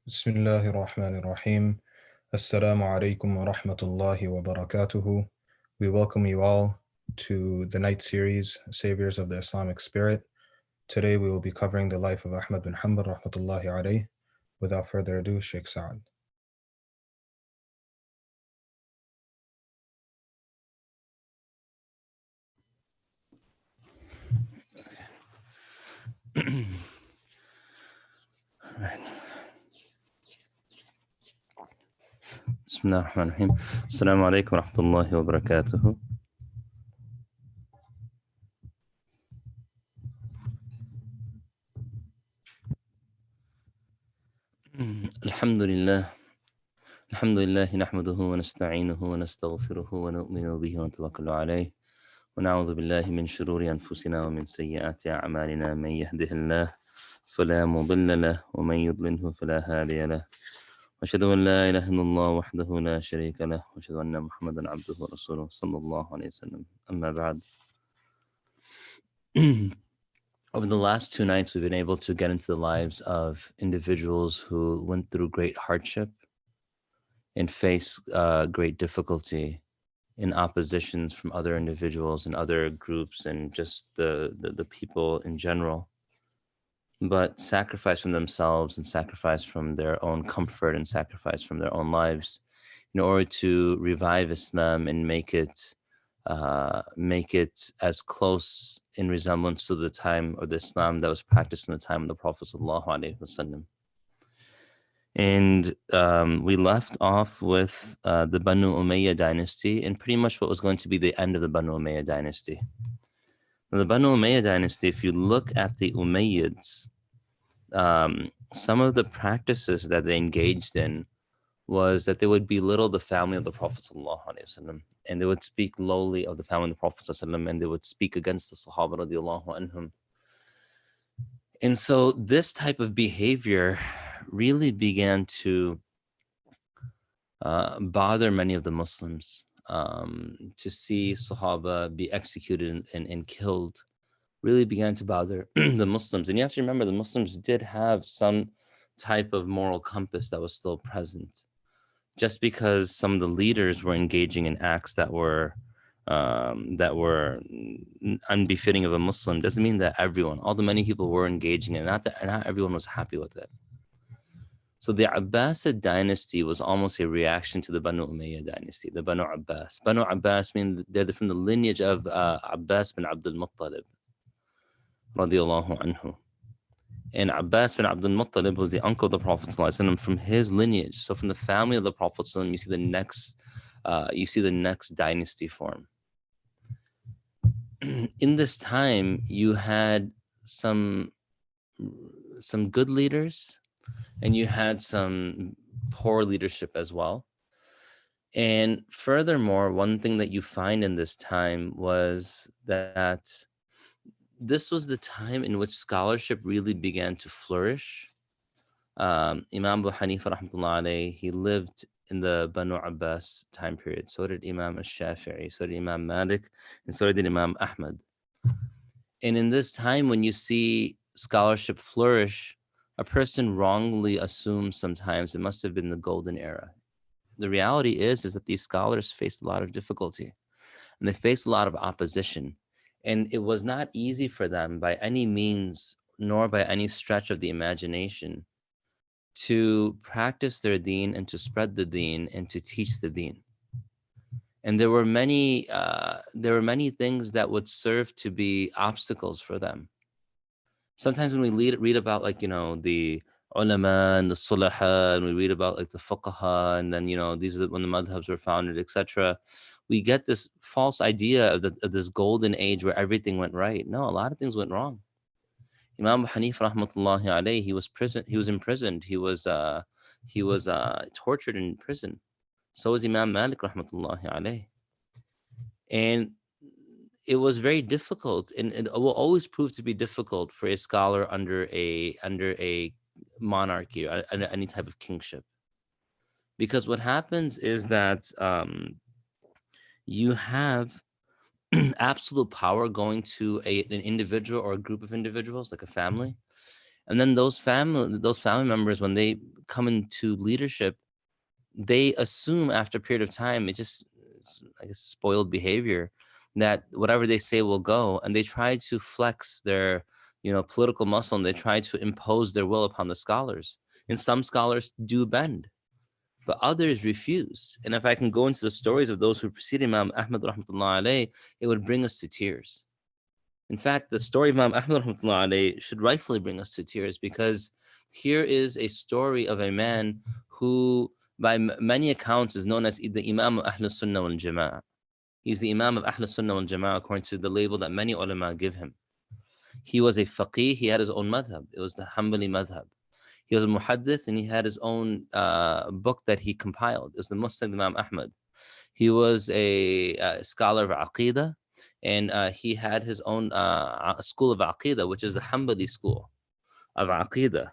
Bismillahir Rahmanir Rahim. Assalamu alaikum wa rahmatullahi wa barakatuhu. We welcome you all to the night series, Saviors of the Islamic Spirit. Today we will be covering the life of Ahmad bin Hanbal rahmatullahi alayh. Without further ado, Shaykh Sa'ad. Right. Bismillah ar-Rahman ar-Rahim. Assalamualaikum wa rahmatullahi wa barakatuhu. Alhamdulillah. Alhamdulillah nahmaduhu wa nasta'inuhu wa nastaghfiruhu wa nu'minu bihi wa natawakkalu alayh. Wa na'udhu billahi min shururi anfusina wa min sayyiati a'malina man yahdihillah fala mudilla lahu wa man yudlilhu fala hadiya lahu. وأشهد أن لا إله إلا الله وحده لا شريك له وأشهد أن محمدا عبده ورسوله صلى الله عليه وسلم أما بعد. Over the last 2 nights, we've been able to get into the lives of individuals who went through great hardship and faced great difficulty in oppositions from other individuals and other groups and just the people in general, but sacrifice from themselves and sacrifice from their own comfort and sacrifice from their own lives in order to revive Islam and make it as close in resemblance to the time or the Islam that was practiced in the time of the Prophet sallallahu alaihi wasallam. And we left off with the Banu Umayyah dynasty and pretty much what was going to be the end of the Banu Umayyah dynasty. Now, the Banu Umayyah dynasty, if you look at the Umayyads, some of the practices that they engaged in was that they would belittle the family of the Prophet ﷺ, and they would speak lowly of the family of the Prophet ﷺ, and they would speak against the Sahaba radiallahu anhum. And so this type of behavior really began to bother many of the Muslims. To see Sahaba be executed and killed really began to bother the Muslims. And you have to remember, the Muslims did have some type of moral compass that was still present. Just because some of the leaders were engaging in acts that were unbefitting of a Muslim doesn't mean that everyone, although many people were engaging in it, not everyone was happy with it. So the Abbasid dynasty was almost a reaction to the Banu Umayyah dynasty, the Banu Abbas. Banu Abbas mean they're from the lineage of Abbas bin Abdul Muttalib, radiallahu anhu. And Abbas bin Abdul Muttalib was the uncle of the Prophet ﷺ, from his lineage. So from the family of the Prophet ﷺ, you see the next dynasty form. In this time, you had some good leaders, and you had some poor leadership as well. And furthermore, one thing that you find in this time was that this was the time in which scholarship really began to flourish. Imam Abu Hanifa rahmatullah alayhi, he lived in the Banu Abbas time period. So did Imam al-Shafi'i, so did Imam Malik, and so did Imam Ahmad. And in this time, when you see scholarship flourish, a person wrongly assumes sometimes it must have been the golden era. The reality is that these scholars faced a lot of difficulty, and they faced a lot of opposition. And it was not easy for them by any means, nor by any stretch of the imagination, to practice their deen and to spread the deen and to teach the deen. And there were many things that would serve to be obstacles for them. Sometimes when we read about, like, the ulama and the sulaha, and we read about like the fuqaha, and then, these are when the madhabs were founded, etc., we get this false idea of this golden age where everything went right. No, a lot of things went wrong. Imam Hanifa rahmatullahi alayhi, he was imprisoned. He was tortured in prison. So was Imam Malik rahmatullahi alayhi. And it was very difficult, and it will always prove to be difficult for a scholar under a monarchy or under any type of kingship. Because what happens is that you have absolute power going to an individual or a group of individuals, like a family, And then those family members, when they come into leadership, they assume after a period of time, it's, I guess, spoiled behavior, that whatever they say will go, and they try to flex their, political muscle, and they try to impose their will upon the scholars. And some scholars do bend, but others refuse. And if I can go into the stories of those who preceded Imam Ahmed rahmatullah alayh, it would bring us to tears. In fact, the story of Imam Ahmed rahmatullah alayh should rightfully bring us to tears, because here is a story of a man who, by many accounts, is known as the Imam of Ahl Sunnah wal Jama'ah. He's the Imam of Ahl Sunnah wal Jama'ah according to the label that many ulama give him. He was a faqih, he had his own madhab. It was the Hanbali madhab. He was a muhaddith, and he had his own book that he compiled. It was the Musnad Imam Ahmad. He was a scholar of Aqidah, and he had his own school of Aqidah, which is the Hanbali school of Aqidah.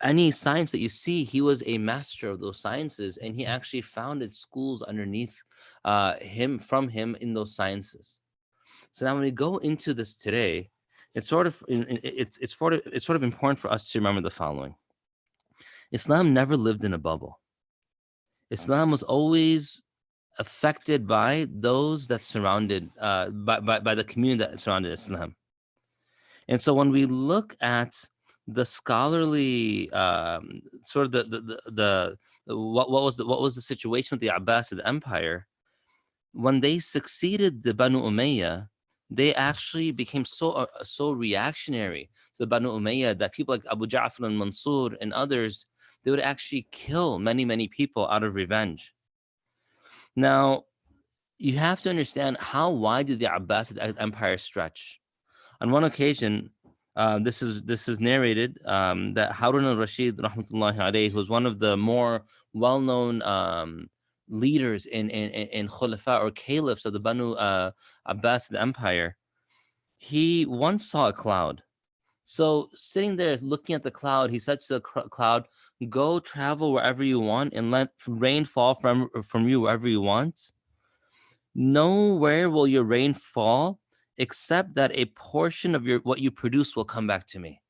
Any science that you see, he was a master of those sciences, and he actually founded schools underneath from him in those sciences. So now when we go into this today, it's sort of important for us to remember the following. Islam never lived in a bubble. Islam was always affected by those that surrounded, by the community that surrounded Islam. And so when we look at the scholarly sort of what was the situation with the Abbasid Empire, when they succeeded the Banu Umayyah, they actually became so reactionary to the Banu Umayyah that people like Abu Ja'far al-Mansur and others, they would actually kill many people out of revenge. Now, you have to understand, how wide did the Abbasid Empire stretch? On one occasion, this is narrated that Harun al-Rashid rahmatullahi alayhi, who was one of the more well-known leaders in khulafa or caliphs of the Banu Abbasid Empire, he once saw a cloud. So sitting there looking at the cloud, he said to the cloud, "Go travel wherever you want and let rain fall from you wherever you want. Nowhere will your rain fall except that a portion of what you produce will come back to me."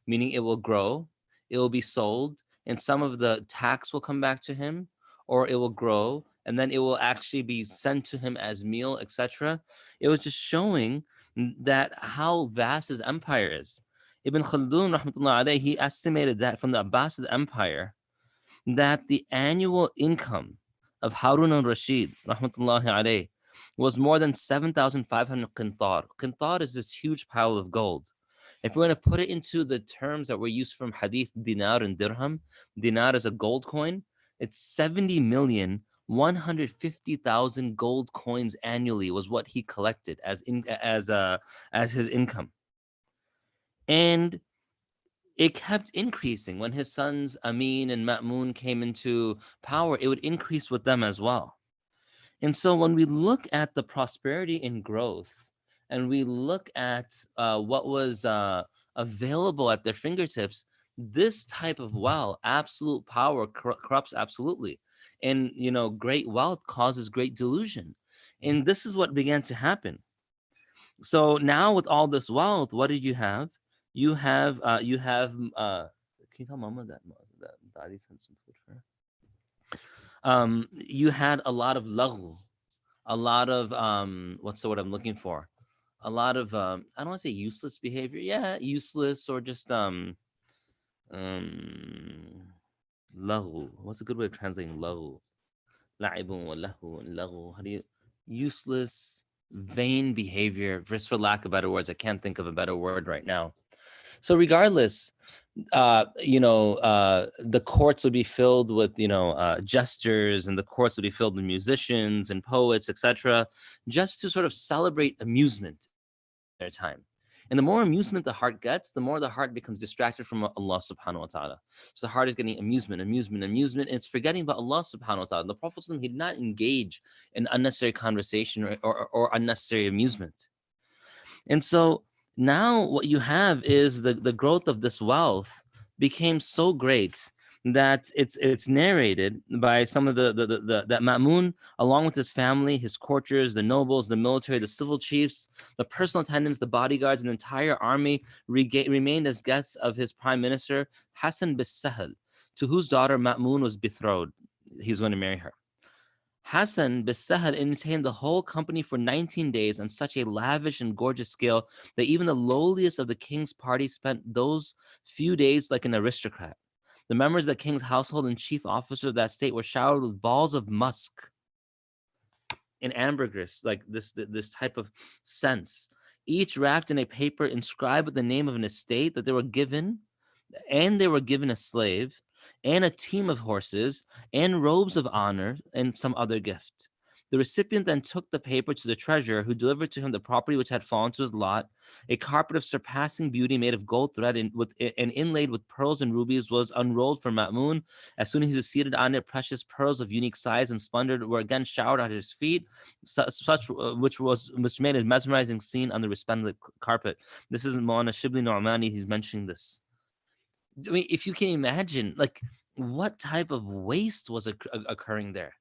Meaning it will grow, it will be sold, and some of the tax will come back to him, or it will grow, and then it will actually be sent to him as meal, etc. It was just showing that how vast his empire is. Ibn Khaldun, rahmatullah alayhi, he estimated that from the Abbasid Empire, that the annual income of Harun al-Rashid, rahmatullahi alayhi, was more than 7,500 qintar. Qintar is this huge pile of gold. If we're going to put it into the terms that were used from hadith, dinar and dirham, dinar is a gold coin. It's 70,150,000 gold coins annually was what he collected as his income. And it kept increasing. When his sons Amin and Ma'mun came into power, it would increase with them as well. And so when we look at the prosperity and growth, and we look at what was available at their fingertips, this type of wealth, absolute power corrupts absolutely. And, great wealth causes great delusion. And this is what began to happen. So now with all this wealth, what did you have? You have, can you tell Mama that Daddy sent some food for her? You had a lot of laghu, a lot of, what's the word I'm looking for? A lot of, I don't want to say useless behavior. Yeah, useless, or just, laghu. What's a good way of translating laghu? La'ibun wa lahu and laghu. How do you, useless, vain behavior, just for lack of better words. I can't think of a better word right now. So regardless, the courts would be filled with, jesters, and the courts would be filled with musicians and poets, etc., just to sort of celebrate amusement at their time. And the more amusement the heart gets, the more the heart becomes distracted from Allah subhanahu wa ta'ala. So the heart is getting amusement, and it's forgetting about Allah subhanahu wa ta'ala. The Prophet, he did not engage in unnecessary conversation or unnecessary amusement. And so now what you have is the growth of this wealth became so great that it's narrated by some of the that Ma'mun, along with his family, his courtiers, the nobles, the military, the civil chiefs, the personal attendants, the bodyguards, and the entire army remained as guests of his prime minister Hassan bis Sahel, to whose daughter Ma'mun was betrothed. He was going to marry her. Hassan bis Sahel entertained the whole company for 19 days on such a lavish and gorgeous scale that even the lowliest of the king's party spent those few days like an aristocrat. The members of the king's household and chief officer of that state were showered with balls of musk and ambergris, like this type of scents, each wrapped in a paper inscribed with the name of an estate that they were given, and they were given a slave and a team of horses and robes of honor and some other gift. The recipient then took the paper to the treasurer, who delivered to him the property which had fallen to his lot. A carpet of surpassing beauty, made of gold thread and inlaid with pearls and rubies, was unrolled for Ma'mun. As soon as he was seated on it, precious pearls of unique size and splendor were again showered at his feet, which made a mesmerizing scene on the resplendent carpet. This isn't Maulana Shibli Nu'mani. He's mentioning this. I mean, if you can imagine, like, what type of waste was occurring there.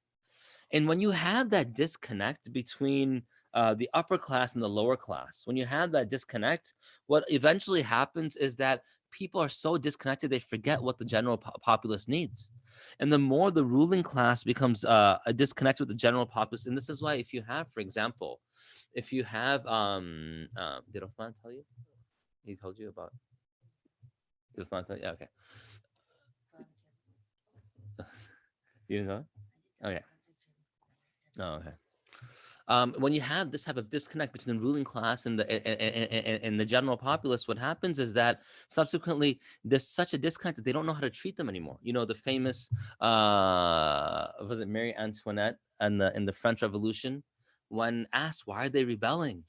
And when you have that disconnect between the upper class and the lower class, when you have that disconnect, what eventually happens is that people are so disconnected, they forget what the general populace needs. And the more the ruling class becomes a disconnect with the general populace, and this is why if you have, for example, if you have, did Uthman tell you? He told you about? Did Uthman tell you? Yeah, okay. You didn't know? Okay. Oh, okay. When you have this type of disconnect between the ruling class and the general populace, what happens is that subsequently there's such a disconnect that they don't know how to treat them anymore. You know, the famous was it Marie Antoinette and in the French Revolution, when asked why are they rebelling,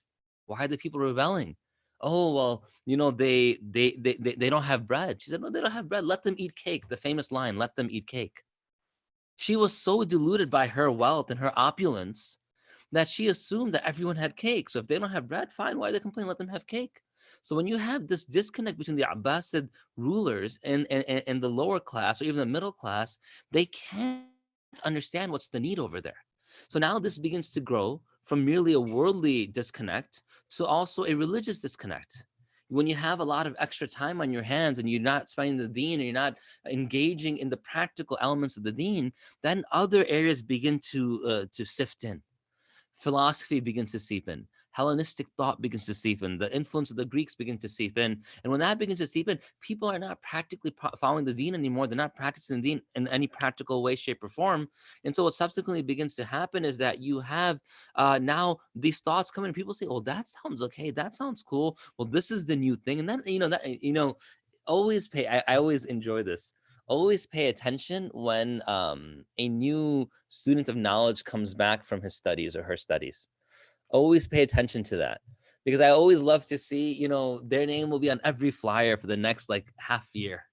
why are the people rebelling? Oh well, you know they don't have bread. She said, no, they don't have bread. Let them eat cake. The famous line, "Let them eat cake." She was so deluded by her wealth and her opulence that she assumed that everyone had cake. So if they don't have bread, fine. Why they complain? Let them have cake. So when you have this disconnect between the Abbasid rulers and the lower class or even the middle class, they can't understand what's the need over there. So now this begins to grow from merely a worldly disconnect to also a religious disconnect. When you have a lot of extra time on your hands and you're not spending the deen, and you're not engaging in the practical elements of the deen, then other areas begin to sift in. Philosophy begins to seep in. Hellenistic thought begins to seep in. The influence of the Greeks begin to seep in. And when that begins to seep in, people are not practically following the deen anymore. They're not practicing the deen in any practical way, shape, or form. And so what subsequently begins to happen is that you have now these thoughts come in and people say, oh, that sounds okay. That sounds cool. Well, this is the new thing. And then, always pay. I always enjoy this. Always pay attention when a new student of knowledge comes back from his studies or her studies. Always pay attention to that, because I always love to see, their name will be on every flyer for the next like half year,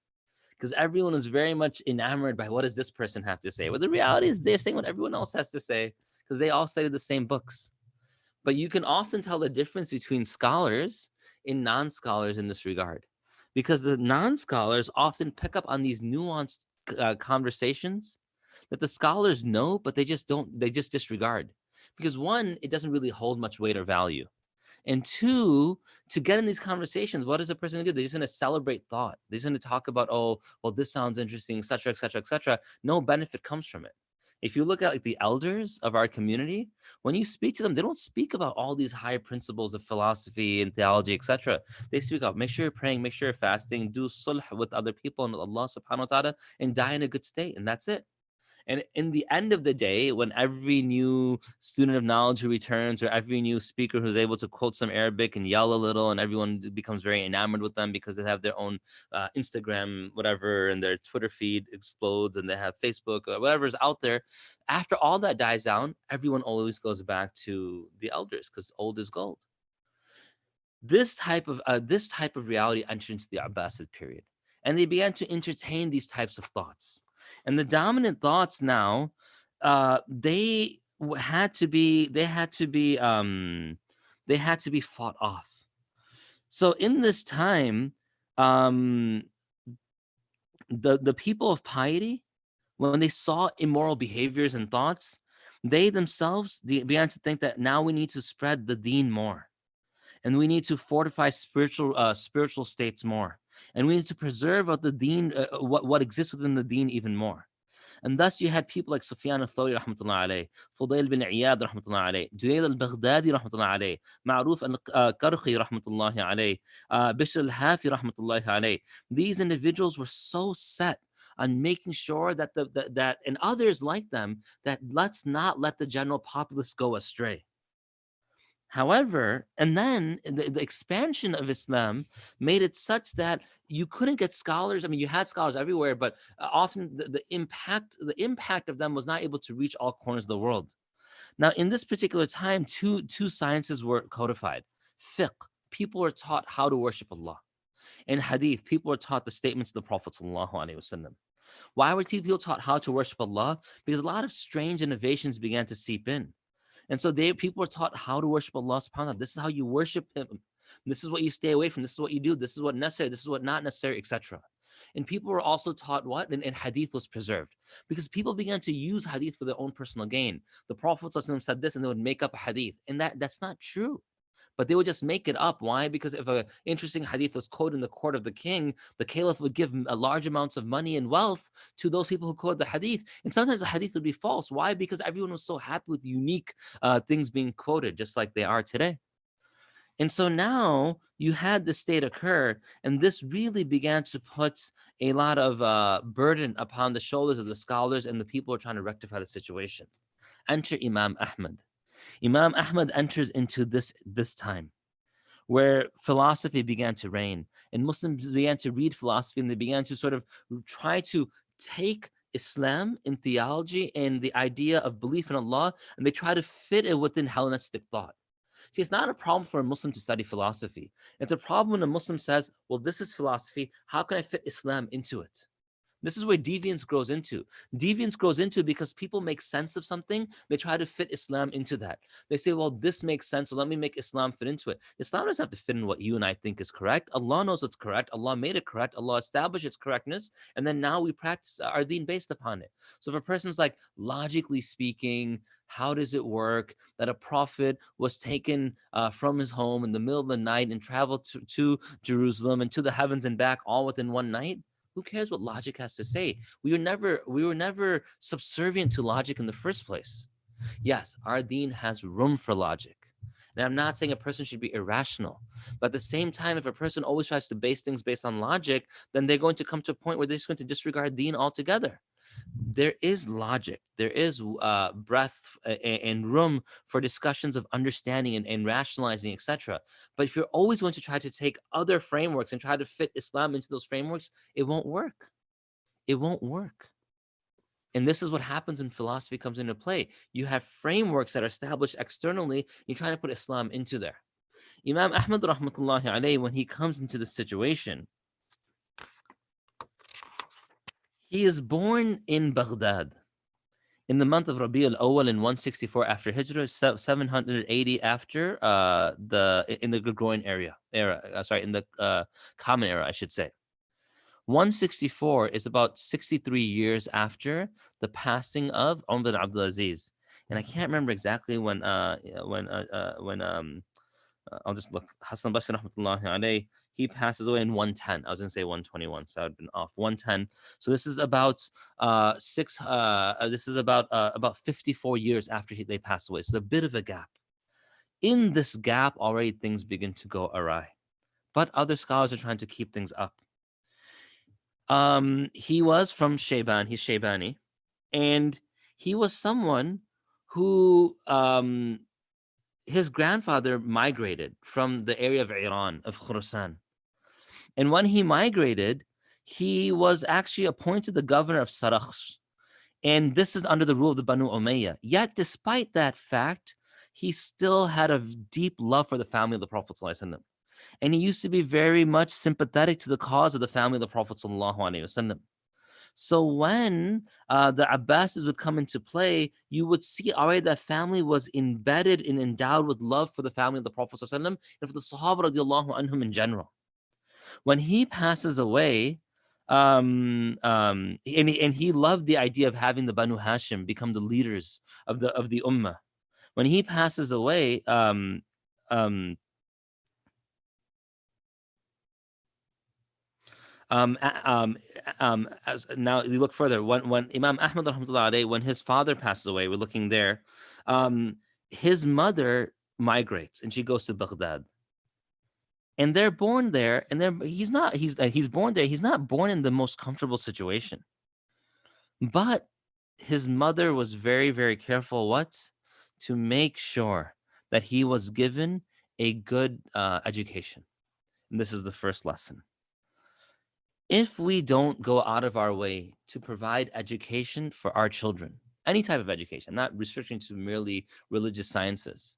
because everyone is very much enamored by what does this person have to say. But the reality is they're saying what everyone else has to say because they all studied the same books. But you can often tell the difference between scholars and non-scholars in this regard, because the non-scholars often pick up on these nuanced conversations that the scholars know, but they just disregard. Because one, it doesn't really hold much weight or value. And two, to get in these conversations, what is a person going to do? They're just going to celebrate thought. They're just going to talk about, oh, well, this sounds interesting, et cetera, et cetera, et cetera. No benefit comes from it. If you look at like the elders of our community, when you speak to them, they don't speak about all these high principles of philosophy and theology, etc. They speak about make sure you're praying, make sure you're fasting, do sulh with other people and Allah subhanahu wa ta'ala, and die in a good state. And that's it. And in the end of the day, when every new student of knowledge who returns, or every new speaker who's able to quote some Arabic and yell a little, and everyone becomes very enamored with them because they have their own Instagram, whatever, and their Twitter feed explodes, and they have Facebook or whatever's out there. After all that dies down, everyone always goes back to the elders because old is gold. This type of reality entered into the Abbasid period, and they began to entertain these types of thoughts. And the dominant thoughts now, they had to be fought off. So in this time, the people of piety, when they saw immoral behaviors and thoughts, they themselves began to think that now we need to spread the deen more, and we need to fortify spiritual states more, and we need to preserve what the deen, what exists within the deen even more. And thus you had people like Sufyan al-Thawri rahmatullah alayh, Fudail bin Iyad rahmatullah alayh, Junayd al-Baghdadi rahmatullah alayh, Ma'ruf al-Qarqi rahmatullah alayh, Bishr al-Hafi rahmatullah alayh. These individuals were so set on making sure that that and others like them, that let's not let the general populace go astray. However, and then the expansion of Islam made it such that you couldn't get scholars. I mean, you had scholars everywhere, but often the impact of them was not able to reach all corners of the world. Now, in this particular time, two sciences were codified. Fiqh, people were taught how to worship Allah. In hadith, people were taught the statements of the Prophet sallallahu alaihi wasallam. Why were people taught how to worship Allah? Because a lot of strange innovations began to seep in. And so people are taught how to worship Allah subhanahu wa ta'ala. This is how you worship Him. This is what you stay away from. This is what you do. This is what necessary. This is what not necessary, etc. And people were also taught what? And hadith was preserved. Because people began to use hadith for their own personal gain. The Prophet said this and they would make up a hadith. And that's not true. But they would just make it up. Why? Because if an interesting hadith was quoted in the court of the king, the caliph would give large amounts of money and wealth to those people who quoted the hadith. And sometimes the hadith would be false. Why? Because everyone was so happy with unique things being quoted, just like they are today. And so now you had this state occur, and this really began to put a lot of burden upon the shoulders of the scholars and the people who are trying to rectify the situation. Enter Imam Ahmed. Imam Ahmed enters into this time where philosophy began to reign, and Muslims began to read philosophy, and they began to sort of try to take Islam in theology and the idea of belief in Allah, and they try to fit it within Hellenistic thought. See, it's not a problem for a Muslim to study philosophy. It's a problem when a Muslim says, well, this is philosophy. How can I fit Islam into it? This is where deviance grows into. Deviance grows into because people make sense of something. They try to fit Islam into that. They say, well, this makes sense, so let me make Islam fit into it. Islam doesn't have to fit in what you and I think is correct. Allah knows what's correct. Allah made it correct. Allah established its correctness. And then now we practice our deen based upon it. So if a person's like, logically speaking, how does it work that a prophet was taken from his home in the middle of the night and traveled to Jerusalem and to the heavens and back all within one night? Who cares what logic has to say? We were never subservient to logic in the first place. Yes, our deen has room for logic. And I'm not saying a person should be irrational. But at the same time, if a person always tries to base things based on logic, then they're going to come to a point where they're just going to disregard deen altogether. There is logic, there is breadth and room for discussions of understanding and rationalizing, etc. But if you're always going to try to take other frameworks and try to fit Islam into those frameworks, it won't work. It won't work. And this is what happens when philosophy comes into play. You have frameworks that are established externally. You try to put Islam into there. Imam Ahmed rahmatullahi alayhi, when he comes into this situation, he is born in Baghdad in the month of Rabi al-Awwal in 164 after Hijrah, 780 after in the Gregorian era. In the Common Era, I should say. 164 is about 63 years after the passing of Umar bin Abdul Aziz, and I can't remember exactly when I'll just look. Hassan Basri rahmatullahi alayhi, he passes away in 110. I was going to say 121, so I'd been off. 110. So this is about about 54 years after they pass away. So a bit of a gap. In this gap, already things begin to go awry, but other scholars are trying to keep things up. He was from Shayban. He's Shaybani, and he was someone who his grandfather migrated from the area of Iran, of Khurasan. And when he migrated, he was actually appointed the governor of Sarakhsh. And this is under the rule of the Banu Umayyah. Yet, despite that fact, he still had a deep love for the family of the Prophet ﷺ. And he used to be very much sympathetic to the cause of the family of the Prophet ﷺ. So when the Abbasids would come into play, you would see already that family was embedded and endowed with love for the family of the Prophet ﷺ and for the Sahaba radiallahu anhum in general. When he passes away, And he loved the idea of having the Banu Hashim become the leaders of the ummah. When he passes away, um, as now we look further, when Imam Ahmad rahmatullah alayhi, when his father passes away, we're looking there, his mother migrates and she goes to Baghdad. And they're born there, and he's born there. He's not born in the most comfortable situation. But his mother was very, very careful to make sure that he was given a good education. And this is the first lesson. If we don't go out of our way to provide education for our children, any type of education, not restricting to merely religious sciences,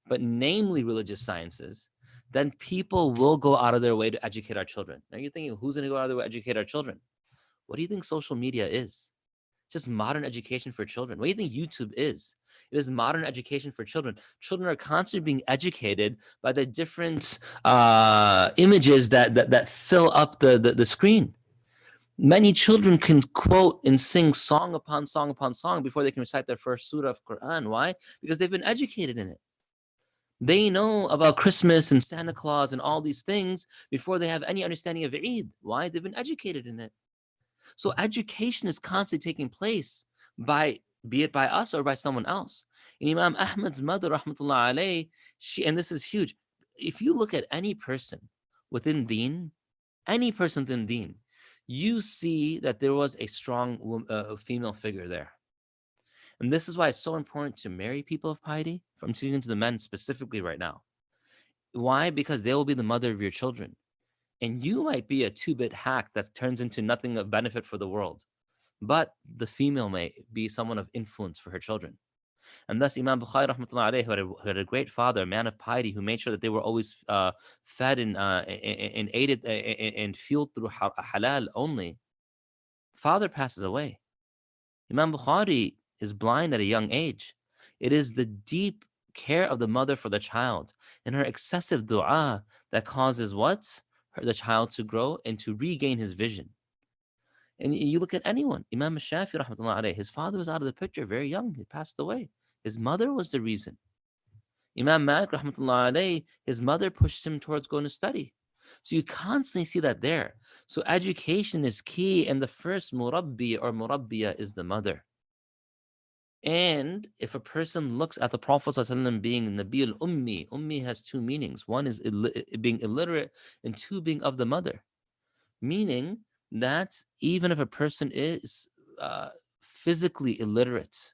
but namely religious sciences, then people will go out of their way to educate our children. Now you're thinking, who's going to go out of their way to educate our children? What do you think social media is? Just modern education for children. What do you think YouTube is? It is modern education for children. Children are constantly being educated by the different images that fill up the screen. Many children can quote and sing song upon song upon song before they can recite their first surah of Quran. Why? Because they've been educated in it. They know about Christmas and Santa Claus and all these things before they have any understanding of Eid. Why? They've been educated in it. So education is constantly taking place be it by us or by someone else. And Imam Ahmad's mother, rahmatullah alayh, and this is huge. If you look at any person within deen, you see that there was a strong female figure there. And this is why it's so important to marry people of piety. I'm speaking to the men specifically right now. Why? Because they will be the mother of your children. And you might be a 2-bit hack that turns into nothing of benefit for the world. But the female may be someone of influence for her children. And thus Imam Bukhari rahmatullah alayhi, who had a great father, a man of piety, who made sure that they were always fed and aided and fueled through halal only. Father passes away. Imam Bukhari is blind at a young age. It is the deep care of the mother for the child and her excessive dua that causes the child to grow and to regain his vision. And you look at anyone, Imam Shafi rahmatullah alayhi, his father was out of the picture very young. He passed away. His mother was the reason. Imam Malik rahmatullah alayhi, his mother pushed him towards going to study. So you constantly see that there. So education is key, and the first murabbi or murabbiya is the mother. And if a person looks at the Prophet ﷺ being Nabi al-Ummi, Ummi has two meanings. One is being illiterate, and two being of the mother. Meaning that even if a person is physically illiterate,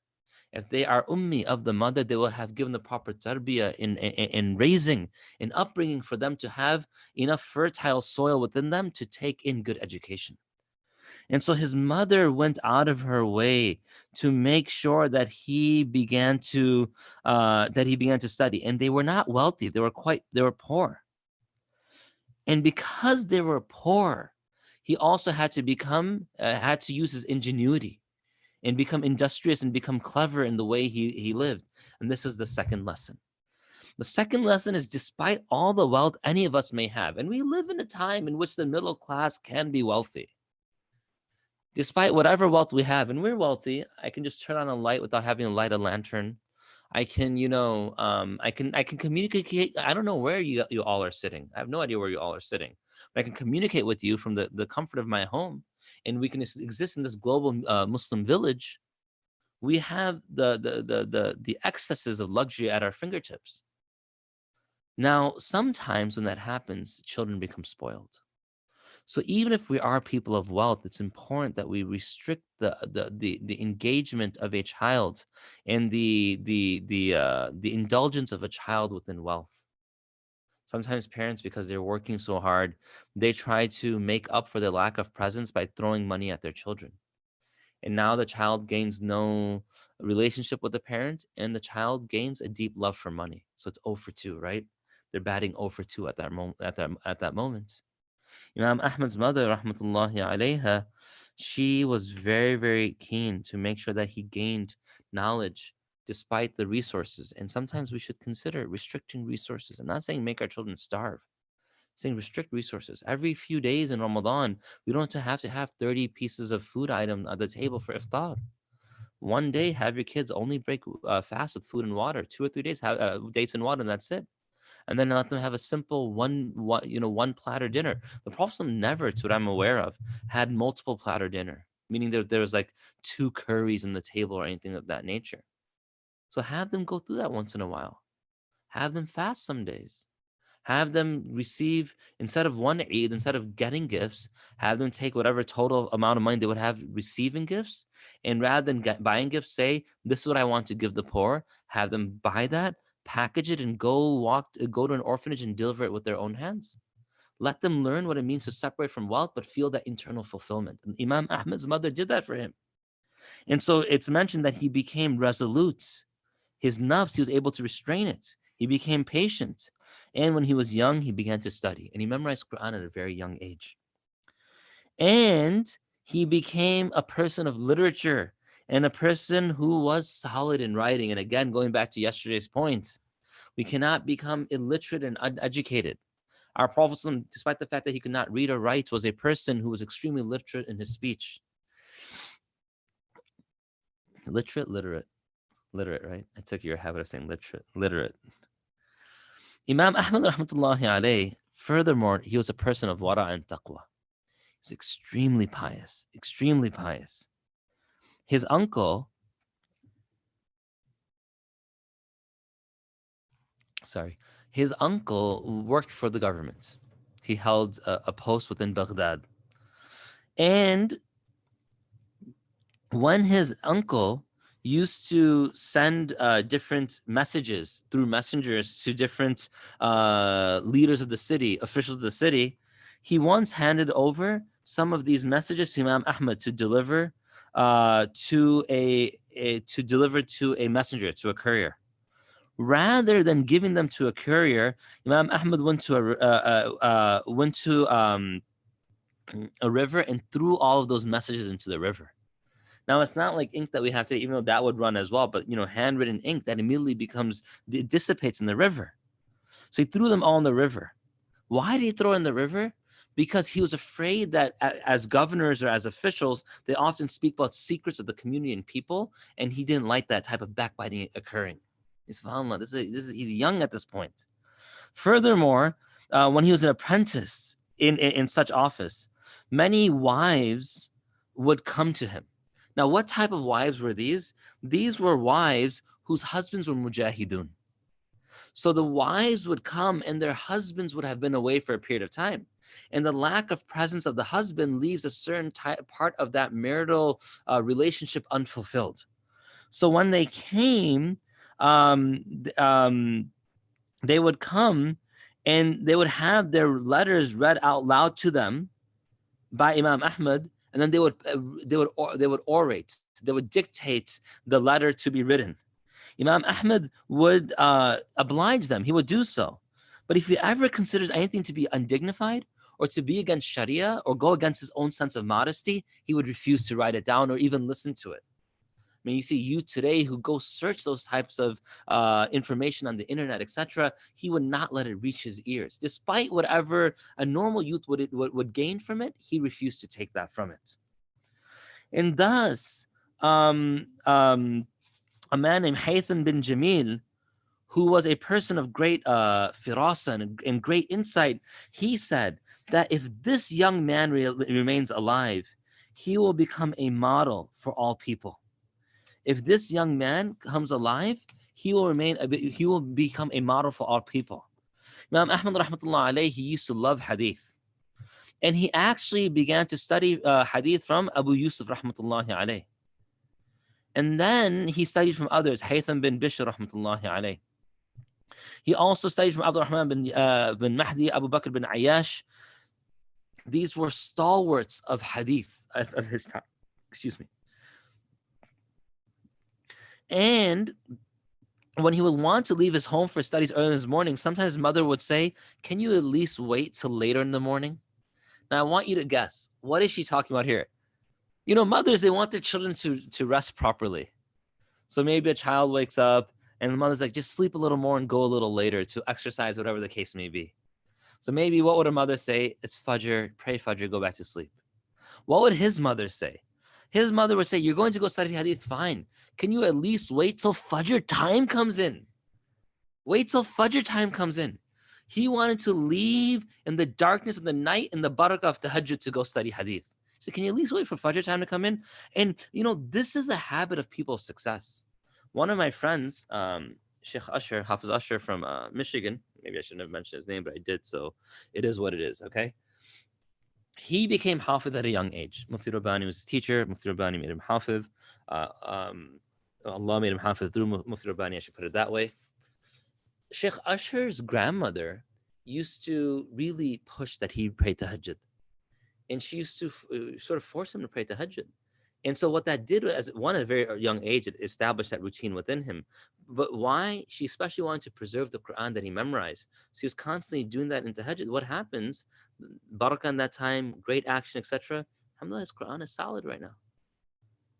if they are ummi of the mother, they will have given the proper tarbiyah in raising, in upbringing for them to have enough fertile soil within them to take in good education. And so his mother went out of her way to make sure that he began to study. And they were not wealthy; they were poor. And because they were poor, he also had to use his ingenuity and become industrious and become clever in the way he lived. And this is the second lesson. The second lesson is, despite all the wealth any of us may have, and we live in a time in which the middle class can be wealthy. Despite whatever wealth we have, and we're wealthy, I can just turn on a light without having to light a lantern. I can, I can communicate. I don't know where you all are sitting. I have no idea where you all are sitting. But I can communicate with you from the comfort of my home, and we can exist in this global Muslim village. We have the excesses of luxury at our fingertips. Now, sometimes when that happens, children become spoiled. So even if we are people of wealth, it's important that we restrict the engagement of a child and the indulgence of a child within wealth. Sometimes parents, because they're working so hard, they try to make up for their lack of presence by throwing money at their children. And now the child gains no relationship with the parent, and the child gains a deep love for money. So it's 0 for 2, right? They're batting 0 for 2 at that moment. At that moment. Imam Ahmad's mother, rahmatullahi alayha, she was very, very keen to make sure that he gained knowledge despite the resources. And sometimes we should consider restricting resources. I'm not saying make our children starve, saying restrict resources. Every few days in Ramadan, we don't have to have 30 pieces of food item at the table for iftar. One day, have your kids only break fast with food and water. 2 or 3 days, have dates and water, and that's it. And then let them have a simple one platter dinner. The Prophet never, to what I'm aware of, had multiple platter dinner, meaning there was like 2 curries on the table or anything of that nature. So have them go through that once in a while. Have them fast some days. Have them receive, instead of one Eid, instead of getting gifts, have them take whatever total amount of money they would have receiving gifts, and rather than buying gifts, say, this is what I want to give the poor. Have them buy that, package it, and go to an orphanage and deliver it with their own hands. Let them learn what it means to separate from wealth, but feel that internal fulfillment. And Imam Ahmed's mother did that for him. And so it's mentioned that he became resolute. His nafs, he was able to restrain it. He became patient. And when he was young, he began to study. And he memorized Quran at a very young age. And he became a person of literature and a person who was solid in writing. And again, going back to yesterday's point, we cannot become illiterate and uneducated. Our Prophet, despite the fact that he could not read or write, was a person who was extremely literate in his speech. Literate, right? I took your habit of saying literate. Imam Ahmed rahmatullahi alayhi, furthermore, he was a person of wara and taqwa. He was extremely pious. His uncle, worked for the government. He held a post within Baghdad. And when his uncle used to send different messages through messengers to different leaders of the city, officials of the city, he once handed over some of these messages to Imam Ahmed to deliver to a messenger, to a courier. Rather than giving them to a courier, Imam Ahmed went to a river and threw all of those messages into the river. Now, it's not like ink that we have today, even though that would run as well, but handwritten ink that immediately dissipates in the river. So he threw them all in the river. Why did he throw it in the river? Because he was afraid that as governors or as officials, they often speak about secrets of the community and people, and he didn't like that type of backbiting occurring. He's young at this point. Furthermore, when he was an apprentice in such office, many wives would come to him. Now, what type of wives were these? These were wives whose husbands were mujahidun. So the wives would come and their husbands would have been away for a period of time. And the lack of presence of the husband leaves a certain part of that marital relationship unfulfilled. So when they came, they would come and they would have their letters read out loud to them by Imam Ahmed, and then they would orate, they would dictate the letter to be written. Imam Ahmed would oblige them. He would do so. But if he ever considers anything to be undignified or to be against Sharia or go against his own sense of modesty, he would refuse to write it down or even listen to it. I mean, you see youth today who go search those types of information on the internet, etc. He would not let it reach his ears. Despite whatever a normal youth would gain from it, he refused to take that from it. And thus, a man named Haytham bin Jamil, who was a person of great firasa and great insight, he said that if this young man remains alive, he will become a model for all people. If this young man comes alive, he will become a model for all people. Imam Ahmad rahmatullah alayhi, he used to love hadith. And he actually began to study hadith from Abu Yusuf rahmatullahi alayhi. And then he studied from others, Haytham bin Bishr rahmatullahi alayhi. He also studied from Abdul Rahman bin Mahdi, Abu Bakr bin Ayyash. These were stalwarts of hadith of his time. Excuse me. And when he would want to leave his home for studies early in the morning, sometimes his mother would say, can you at least wait till later in the morning? Now, I want you to guess. What is she talking about here? Mothers, they want their children to rest properly. So maybe a child wakes up and the mother's like, just sleep a little more and go a little later to exercise, whatever the case may be. So maybe what would a mother say? It's Fajr, pray Fajr, go back to sleep. What would his mother say? His mother would say, you're going to go study hadith, fine. Can you at least wait till Fajr time comes in? Wait till Fajr time comes in. He wanted to leave in the darkness of the night in the barakah of tahajjud to go study hadith. So can you at least wait for Fajr time to come in? And, this is a habit of people of success. One of my friends, Shaykh Usher, Hafiz Usher from Michigan, maybe I shouldn't have mentioned his name, but I did, so it is what it is, okay? He became Hafiz at a young age. Mufti Rabbani was his teacher. Mufti Rabbani made him Hafiz. Allah made him Hafiz through Mufti Rabbani, I should put it that way. Shaykh Usher's grandmother used to really push that he pray tahajjud. And she used to sort of force him to pray tahajjud. And so what that did was, at a very young age, it established that routine within him. But why? She especially wanted to preserve the Quran that he memorized. So he was constantly doing that in tahajjud. What happens? Barakah in that time, great action, etc. Alhamdulillah, his Quran is solid right now.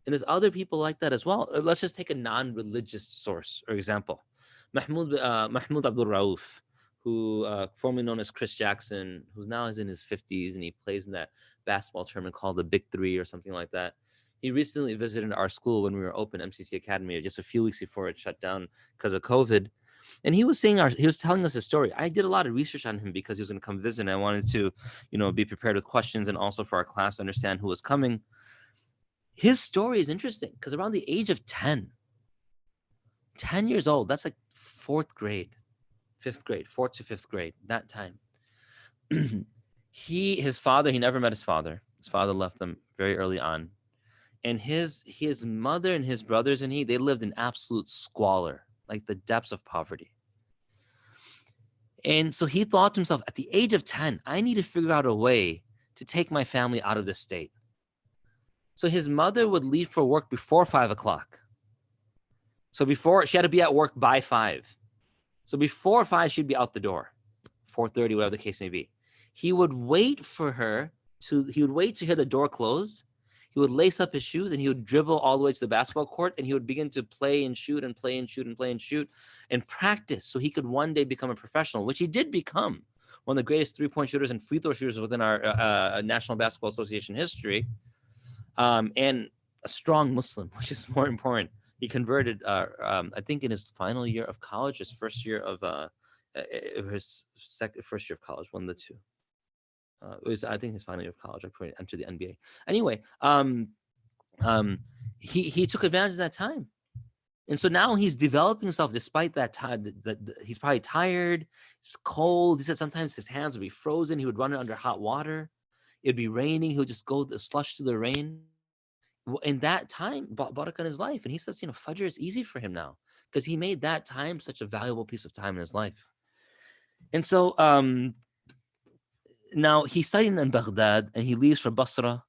And there's other people like that as well. Let's just take a non-religious source or example. Mahmoud Abdul Rauf, who formerly known as Chris Jackson, who's now is in his 50s and he plays in that basketball tournament called the Big Three or something like that. He recently visited our school when we were open, MCC Academy, just a few weeks before it shut down because of COVID. And he was telling us his story. I did a lot of research on him because he was going to come visit. And I wanted to, be prepared with questions and also for our class to understand who was coming. His story is interesting because around the age of 10 years old, that's like fourth to fifth grade, that time. His father, he never met his father. His father left him very early on. And his mother and his brothers and they lived in absolute squalor, like the depths of poverty. And so he thought to himself, at the age of 10, I need to figure out a way to take my family out of this state. So his mother would leave for work before 5 o'clock. So before, she had to be at work by 5. So before 5, she'd be out the door, 4:30, whatever the case may be. He would wait to hear the door close. He would lace up his shoes and he would dribble all the way to the basketball court and he would begin to play and shoot and play and shoot and play and shoot and practice so he could one day become a professional, which he did become one of the greatest three-point shooters and free throw shooters within our National Basketball Association history, and a strong Muslim, which is more important. He converted, I think, in his final year of college, his first year of first year of college, one of the two. It was, I think, his final year of college. I probably entered the NBA. Anyway, he took advantage of that time, and so now he's developing himself despite that time. He's probably tired. It's cold. He said sometimes his hands would be frozen. He would run it under hot water. It'd be raining. He would just go slush through the rain. In that time, barakah in his life, and he says, Fajr is easy for him now because he made that time such a valuable piece of time in his life. And so now he's studying in Baghdad and he leaves for Basra.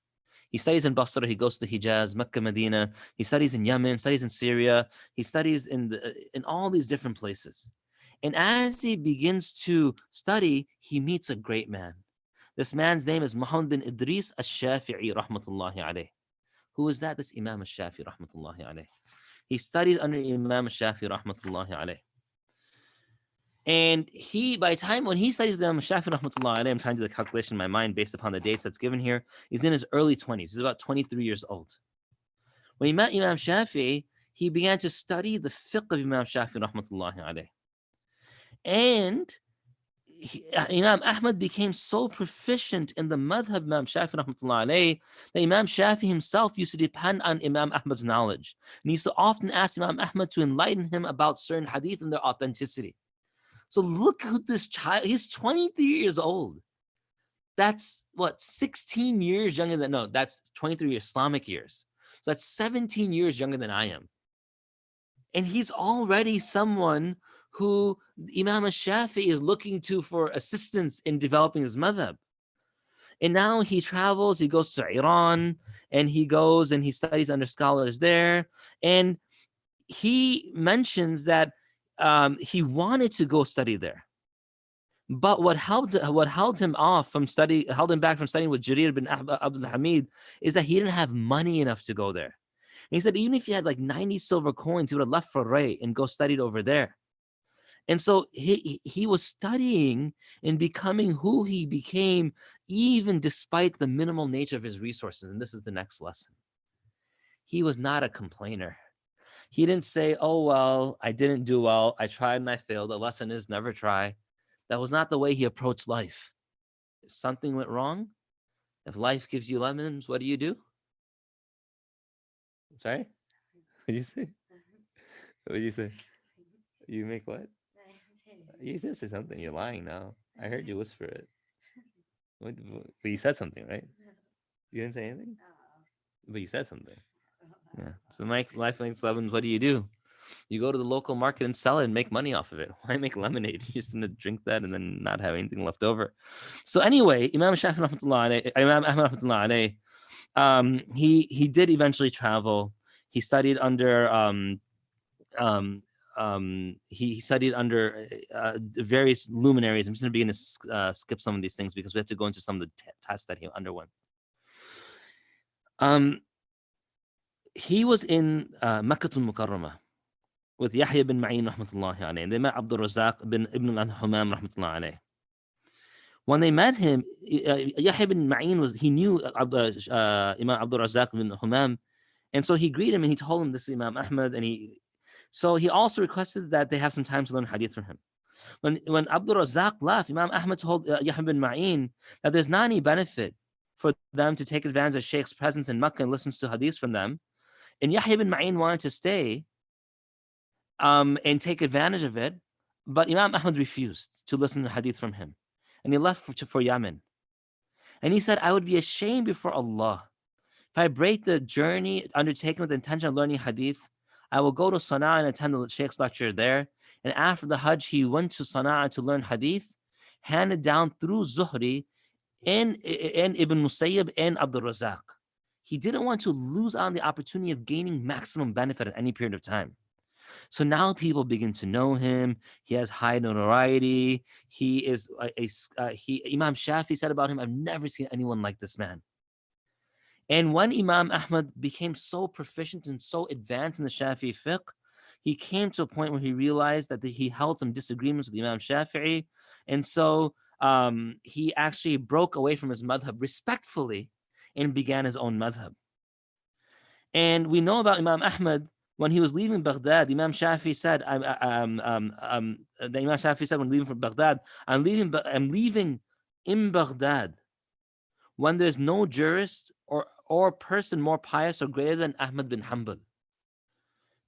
He studies in Basra, he goes to Hijaz, Mecca, Medina. He studies in Yemen, studies in Syria. He studies in all these different places. And as he begins to study, he meets a great man. This man's name is Muhammad bin Idris al-Shafi'i, rahmatullahi alayh. Who is that? That's Imam al-Shafi'i, rahmatullahi alayh. He studies under Imam al-Shafi'i, rahmatullahi alayh. And by the time when he studies Imam al-Shafi'i, rahmatullahi alayh, I'm trying to do the calculation in my mind based upon the dates that's given here, he's in his early 20s. He's about 23 years old. When he met Imam Shafi'i, he began to study the fiqh of Imam Shafi'i, rahmatullahi alayh. And Imam Ahmed became so proficient in the madhab Imam Shafi'i rahmatullahi alayhi that Imam Shafi'i himself used to depend on Imam Ahmed's knowledge. And he used to often ask Imam Ahmed to enlighten him about certain hadith and their authenticity. So look who this child, he's 23 years old. That's 16 years younger than, no, that's 23 Islamic years. So that's 17 years younger than I am. And he's already someone who Imam al-Shafi'i is looking to for assistance in developing his madhab. And now he travels, he goes to Iran, and he goes and he studies under scholars there. And he mentions that he wanted to go study there. But what held him back from studying with Jarir bin Abdul Hamid is that he didn't have money enough to go there. And he said even if he had like 90 silver coins, he would have left for Ray and go studied over there. And so he was studying and becoming who he became, even despite the minimal nature of his resources. And this is the next lesson. He was not a complainer. He didn't say, oh, well, I didn't do well. I tried and I failed. The lesson is never try. That was not the way he approached life. If something went wrong, if life gives you lemons, what do? Sorry? What did you say? What did you say? You make what? You did say something. You're lying now. I heard you whisper it. But you said something, right? You didn't say anything? But you said something. Yeah. So Mike, life makes lemons. What do? You go to the local market and sell it and make money off of it. Why make lemonade? You're just gonna drink that and then not have anything left over. So anyway, Imam Shafi rahmatullah alayhi, Imam Ahmed rahmatullah alayhi, he did eventually travel. He studied under he studied under various luminaries. I'm just gonna begin to skip some of these things because we have to go into some of the tests that he underwent. He was in Makkah al-Mukarramah with Yahya bin Ma'in rahmatullahi alayhi. They met Abdul Razak bin Ibn al-Humam rahmatullahi alayhi. When they met him, Yahya bin Ma'in he knew Imam Abdul Razak bin Humam, and so he greeted him and he told him this is Imam Ahmed, and so he also requested that they have some time to learn hadith from him. When Abdul Razak left, Imam Ahmed told Yahya bin Ma'in that there's not any benefit for them to take advantage of Shaykh's presence in Makkah and listen to hadith from them. And Yahya bin Ma'in wanted to stay and take advantage of it, but Imam Ahmed refused to listen to hadith from him, and he left for Yemen. And he said, I would be ashamed before Allah if I break the journey undertaken with the intention of learning hadith. I will go to Sana'a and attend the Shaykh's lecture there. And after the Hajj, he went to Sana'a to learn hadith, handed down through Zuhri and Ibn Musayyib and Abdul Razak. He didn't want to lose out on the opportunity of gaining maximum benefit at any period of time. So now people begin to know him. He has high notoriety. He is Imam Shafi said about him, I've never seen anyone like this man. And when Imam Ahmed became so proficient and so advanced in the Shafi'i fiqh, he came to a point where he realized that he held some disagreements with Imam Shafi'i. And so he actually broke away from his madhab respectfully and began his own madhab. And we know about Imam Ahmed. When he was leaving Baghdad, Imam Shafi said, the Imam Shafi said when leaving from Baghdad, I'm leaving in Baghdad when there's no jurist or person more pious or greater than Ahmad bin Hanbal.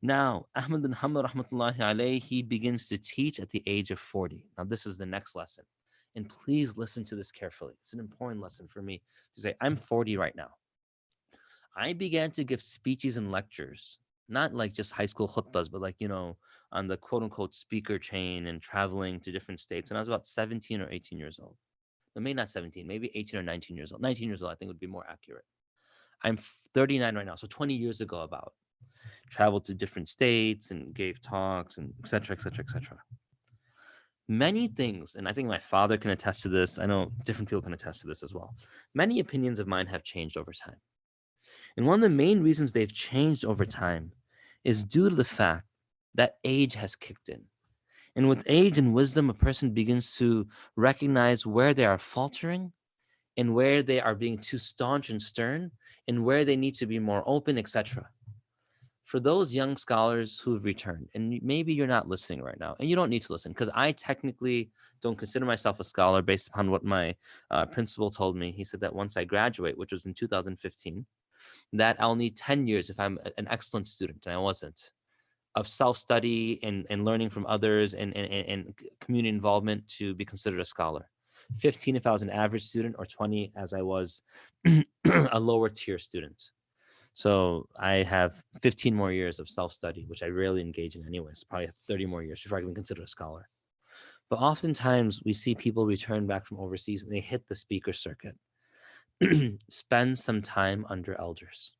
Now, Ahmad bin Hanbal, rahmatullahi alayhi, he begins to teach at the age of 40. Now, this is the next lesson. And please listen to this carefully. It's an important lesson for me to say, I'm 40 right now. I began to give speeches and lectures, not like just high school khutbahs, but like, on the quote unquote speaker chain and traveling to different states. And I was about 17 or 18 years old. No, maybe not 17, maybe 18 or 19 years old. 19 years old, I think would be more accurate. I'm 39 right now. So 20 years ago about. Traveled to different states and gave talks and et cetera, et cetera, et cetera. Many things, and I think my father can attest to this. I know different people can attest to this as well. Many opinions of mine have changed over time. And one of the main reasons they've changed over time is due to the fact that age has kicked in. And with age and wisdom, a person begins to recognize where they are faltering and where they are being too staunch and stern and where they need to be more open, etc. For those young scholars who have returned, and maybe you're not listening right now, and you don't need to listen, because I technically don't consider myself a scholar based upon what my principal told me. He said that once I graduate, which was in 2015, that I'll need 10 years if I'm an excellent student, and I wasn't, of self-study and learning from others and community involvement to be considered a scholar. 15 if I was an average student, or 20 as I was a lower tier student. So I have 15 more years of self-study, which I rarely engage in anyways. Probably have 30 more years before I can be considered a scholar. But oftentimes we see people return back from overseas and they hit the speaker circuit. Spend some time under elders.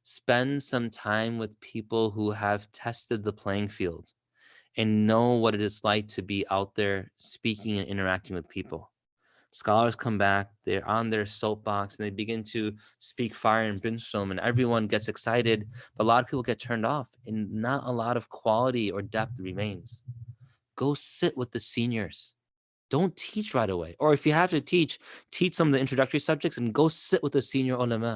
Spend some time with people who have tested the playing field and know what it is like to be out there speaking and interacting with people. Scholars come back, they're on their soapbox, and they begin to speak fire and brimstone, and everyone gets excited, but a lot of people get turned off, and not a lot of quality or depth remains. go sit with the seniors. Don't teach right away. Or if you have to teach some of the introductory subjects and go sit with the senior ulama.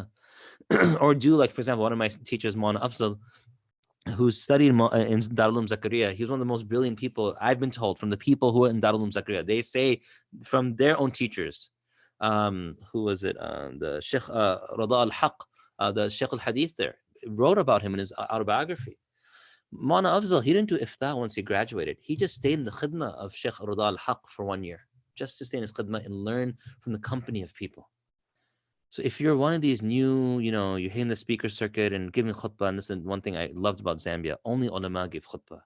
Or do, like, for example, one of my teachers, Maulana Afzal, who studied in Darul Uloom Zakaria. He was one of the most brilliant people, I've been told, from the people who are in Darul Uloom Zakaria. They say from their own teachers, who was it? The Shaykh Rada al-Haq, the Shaykh al-Hadith there, wrote about him in his autobiography. Maulana Afzal, he didn't do iftah once he graduated. He just stayed in the khidmah of Shaykh Rada al-Haq for 1 year, just to stay in his khidmah and learn from the company of people. So if you're one of these new, you're hitting the speaker circuit and giving khutbah, and this is one thing I loved about Zambia, only ulama give khutbah.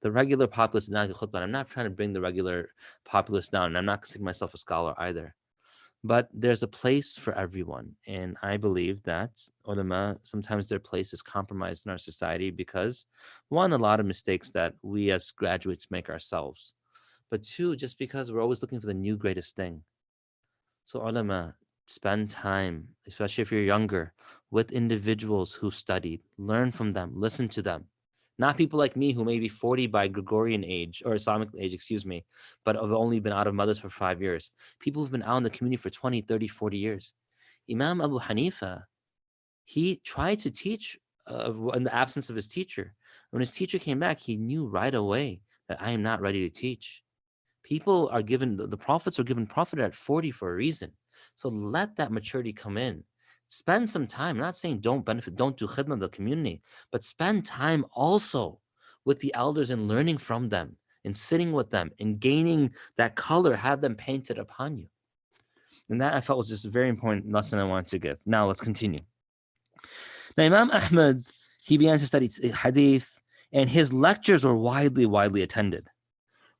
The regular populace did not give khutbah. And I'm not trying to bring the regular populace down, and I'm not considering myself a scholar either. But there's a place for everyone. And I believe that ulama, sometimes their place is compromised in our society because, one, a lot of mistakes that we as graduates make ourselves. But two, just because we're always looking for the new greatest thing. So ulama, spend time, especially if you're younger, with individuals who studied. Learn from them, listen to them. Not people like me who may be 40 by Gregorian age, or Islamic age, but have only been out of mothers for 5 years. People who've been out in the community for 20, 30, 40 years. Imam Abu Hanifa, he tried to teach in the absence of his teacher. When his teacher came back, he knew right away that I am not ready to teach. People are given, the prophets are given prophet at 40 for a reason. So let that maturity come in. Spend some time. I'm not saying don't do khidmah of the community, but spend time also with the elders and learning from them and sitting with them and gaining that color, have them painted upon you. And that I felt was just a very important lesson I wanted to give. Now let's continue. Now Imam Ahmed, he began to study hadith, and his lectures were widely attended.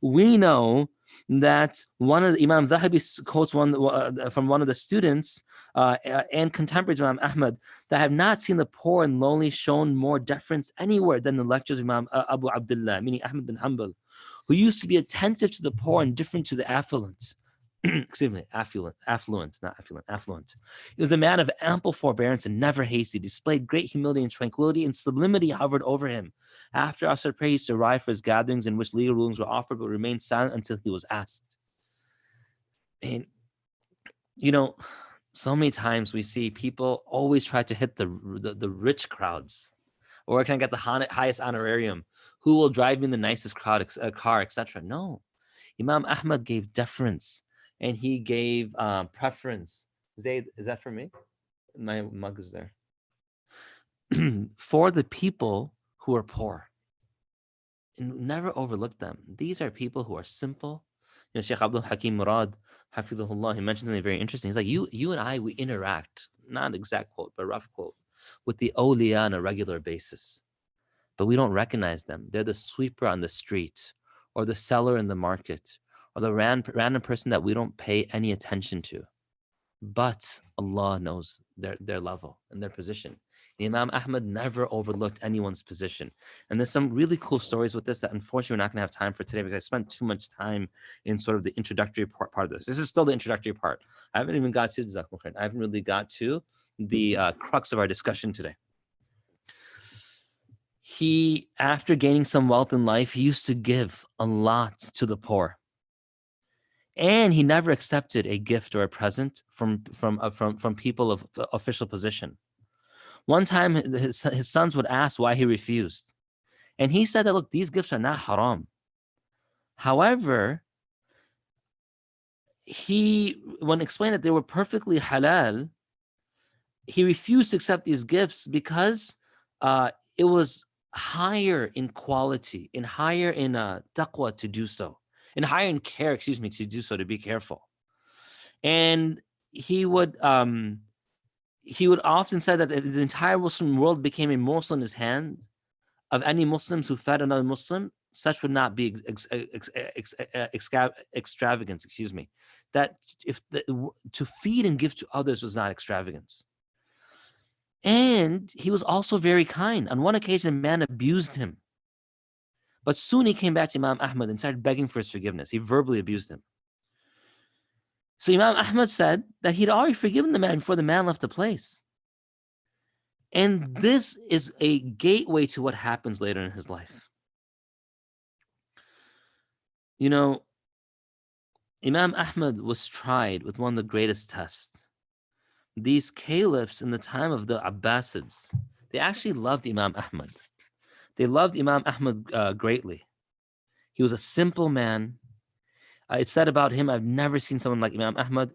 We know that one of the Imam Zahabi quotes from one of the students and contemporaries of Imam Ahmed that have not seen the poor and lonely shown more deference anywhere than the lectures of Imam Abu Abdullah, meaning Ahmad bin Hanbal, who used to be attentive to the poor and different to the affluent. Excuse me, affluent. He was a man of ample forbearance and never hasty, displayed great humility and tranquility, and sublimity hovered over him. After Asr prayer, he used to arrive for his gatherings in which legal rulings were offered, but remained silent until he was asked. And, so many times we see people always try to hit the rich crowds. Or can I get the highest honorarium? Who will drive me in the nicest car, etc.? No. Imam Ahmad gave deference. And he gave preference. Zayd, is that for me? My mug is there. For the people who are poor. And never overlook them. These are people who are simple. Shaykh Abdul Hakim Murad, Hafidhullah, he mentioned something very interesting. He's like, you and I, we interact, not an exact quote, but a rough quote, with the awliya on a regular basis. But we don't recognize them. They're the sweeper on the street, or the seller in the market, or the random person that we don't pay any attention to. But Allah knows their level and their position. And Imam Ahmad never overlooked anyone's position. And there's some really cool stories with this that unfortunately we're not going to have time for today because I spent too much time in sort of the introductory part of this. This is still the introductory part. I haven't even got to Jazakumullah Khayran. I haven't really got to the crux of our discussion today. He, after gaining some wealth in life, he used to give a lot to the poor. And he never accepted a gift or a present from people of official position. One time, his sons would ask why he refused. And he said that, look, these gifts are not haram. However, when explained that they were perfectly halal, he refused to accept these gifts because it was higher in quality and higher in taqwa to do so. And higher in care, to do so, to be careful. And he would often say that if the entire Muslim world became a morsel in his hand of any Muslims who fed another Muslim, such would not be extravagance. That to feed and give to others was not extravagance. And he was also very kind. On one occasion, a man abused him. But soon he came back to Imam Ahmad and started begging for his forgiveness. He verbally abused him. So Imam Ahmad said that he'd already forgiven the man before the man left the place. And this is a gateway to what happens later in his life. You know, Imam Ahmad was tried with one of the greatest tests. These caliphs in the time of the Abbasids, they actually loved Imam Ahmad. They loved Imam Ahmad greatly. He was a simple man. It's said about him, I've never seen someone like Imam Ahmad.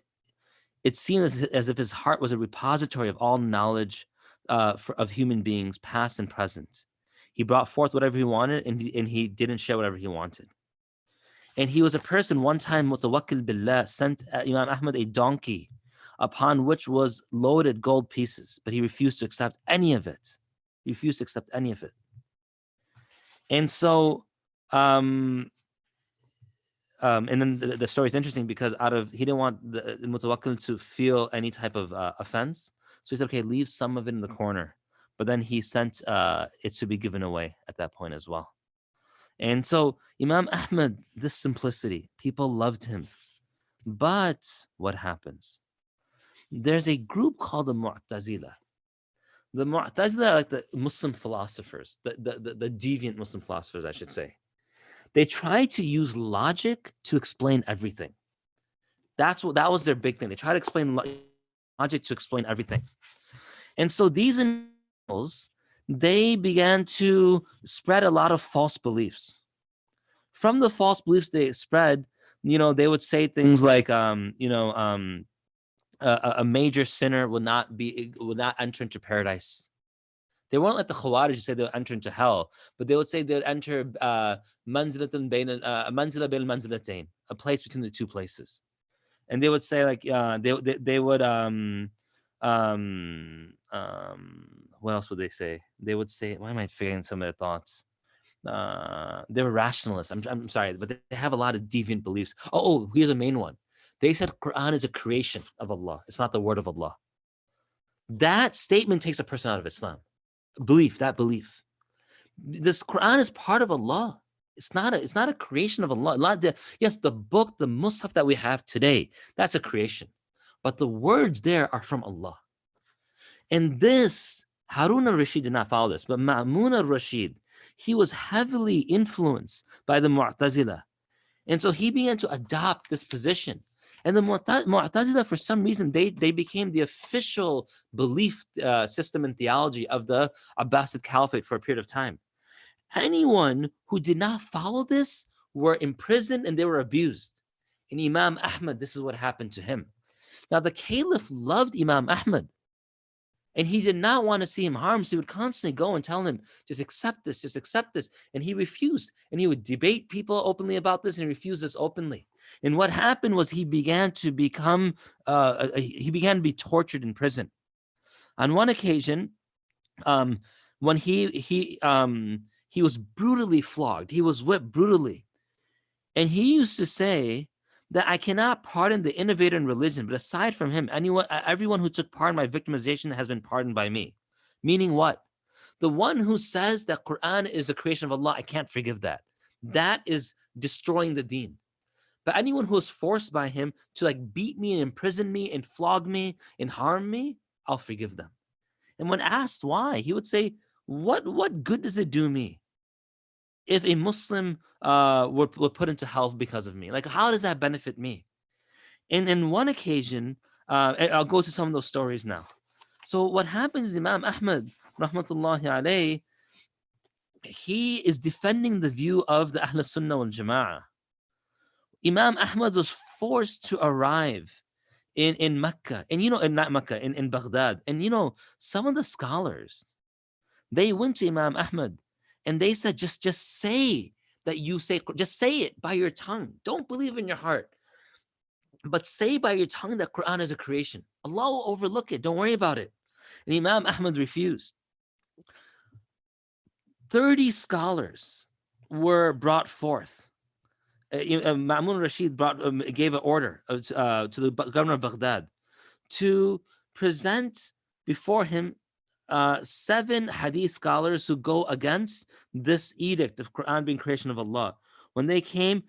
It seemed as if his heart was a repository of all knowledge of human beings, past and present. He brought forth whatever he wanted, and he didn't share whatever he wanted. And he was a person, one time, Mutawakkil Billah sent Imam Ahmad a donkey upon which was loaded gold pieces, but he refused to accept any of it. He refused to accept any of it. And so, and then the story is interesting because he didn't want the Mutawakkil to feel any type of offense. So he said, okay, leave some of it in the corner. But then he sent it to be given away at that point as well. And so Imam Ahmad, this simplicity, people loved him. But what happens? There's a group called the Mu'tazila. The Mu'tazila are like the Muslim philosophers, the deviant Muslim philosophers, I should say. They try to use logic to explain everything. That was their big thing. They try to explain logic to explain everything. And so these individuals, they began to spread a lot of false beliefs. From the false beliefs they spread, they would say things like, a major sinner would not enter into paradise. They weren't like the Khawarij who say they'll enter into hell, but they would say they'll enter manzila bain manzilatain, a place between the two places. And they would say like they would what else would they say? They would say, why am I forgetting some of their thoughts? They were rationalists. I'm sorry, but they have a lot of deviant beliefs. Oh, here's a main one. They said Quran is a creation of Allah. It's not the word of Allah. That statement takes a person out of Islam. That belief. This Quran is part of Allah. It's not a creation of Allah. Yes, the book, the Mus'haf that we have today, that's a creation. But the words there are from Allah. And this, Harun al-Rashid did not follow this, but Ma'mun al-Rashid, he was heavily influenced by the Mu'tazila. And so he began to adopt this position. And the Mu'tazila, for some reason, they became the official belief system and theology of the Abbasid Caliphate for a period of time. Anyone who did not follow this were imprisoned and they were abused. And Imam Ahmad, this is what happened to him. Now, the Caliph loved Imam Ahmad. And he did not want to see him harmed. So he would constantly go and tell him, just accept this, just accept this. And he refused. And he would debate people openly about this and he refused this openly. And what happened was he began to be tortured in prison. On one occasion, when he was brutally flogged, he was whipped brutally. And he used to say that I cannot pardon the innovator in religion, but aside from him, everyone who took part in my victimization has been pardoned by me. Meaning what? The one who says that Quran is a creation of Allah, I can't forgive that. That is destroying the deen. But anyone who is forced by him to beat me and imprison me and flog me and harm me, I'll forgive them. And when asked why, he would say, what good does it do me if a Muslim were put into hell because of me? How does that benefit me? And in one occasion, I'll go to some of those stories now. So what happens is Imam Ahmad, rahmatullahi alayhi, he is defending the view of the Ahl Sunnah wal Jama'ah. Imam Ahmad was forced to arrive in Mecca, and not Mecca, in Baghdad. And some of the scholars, they went to Imam Ahmad and they said, just say that just say it by your tongue. Don't believe in your heart, but say by your tongue that Quran is a creation. Allah will overlook it. Don't worry about it. And Imam Ahmad refused. 30 scholars were brought forth. Ma'mun Rashid gave an order to the governor of Baghdad to present before him 7 hadith scholars who go against this edict of Quran being creation of Allah. When they came,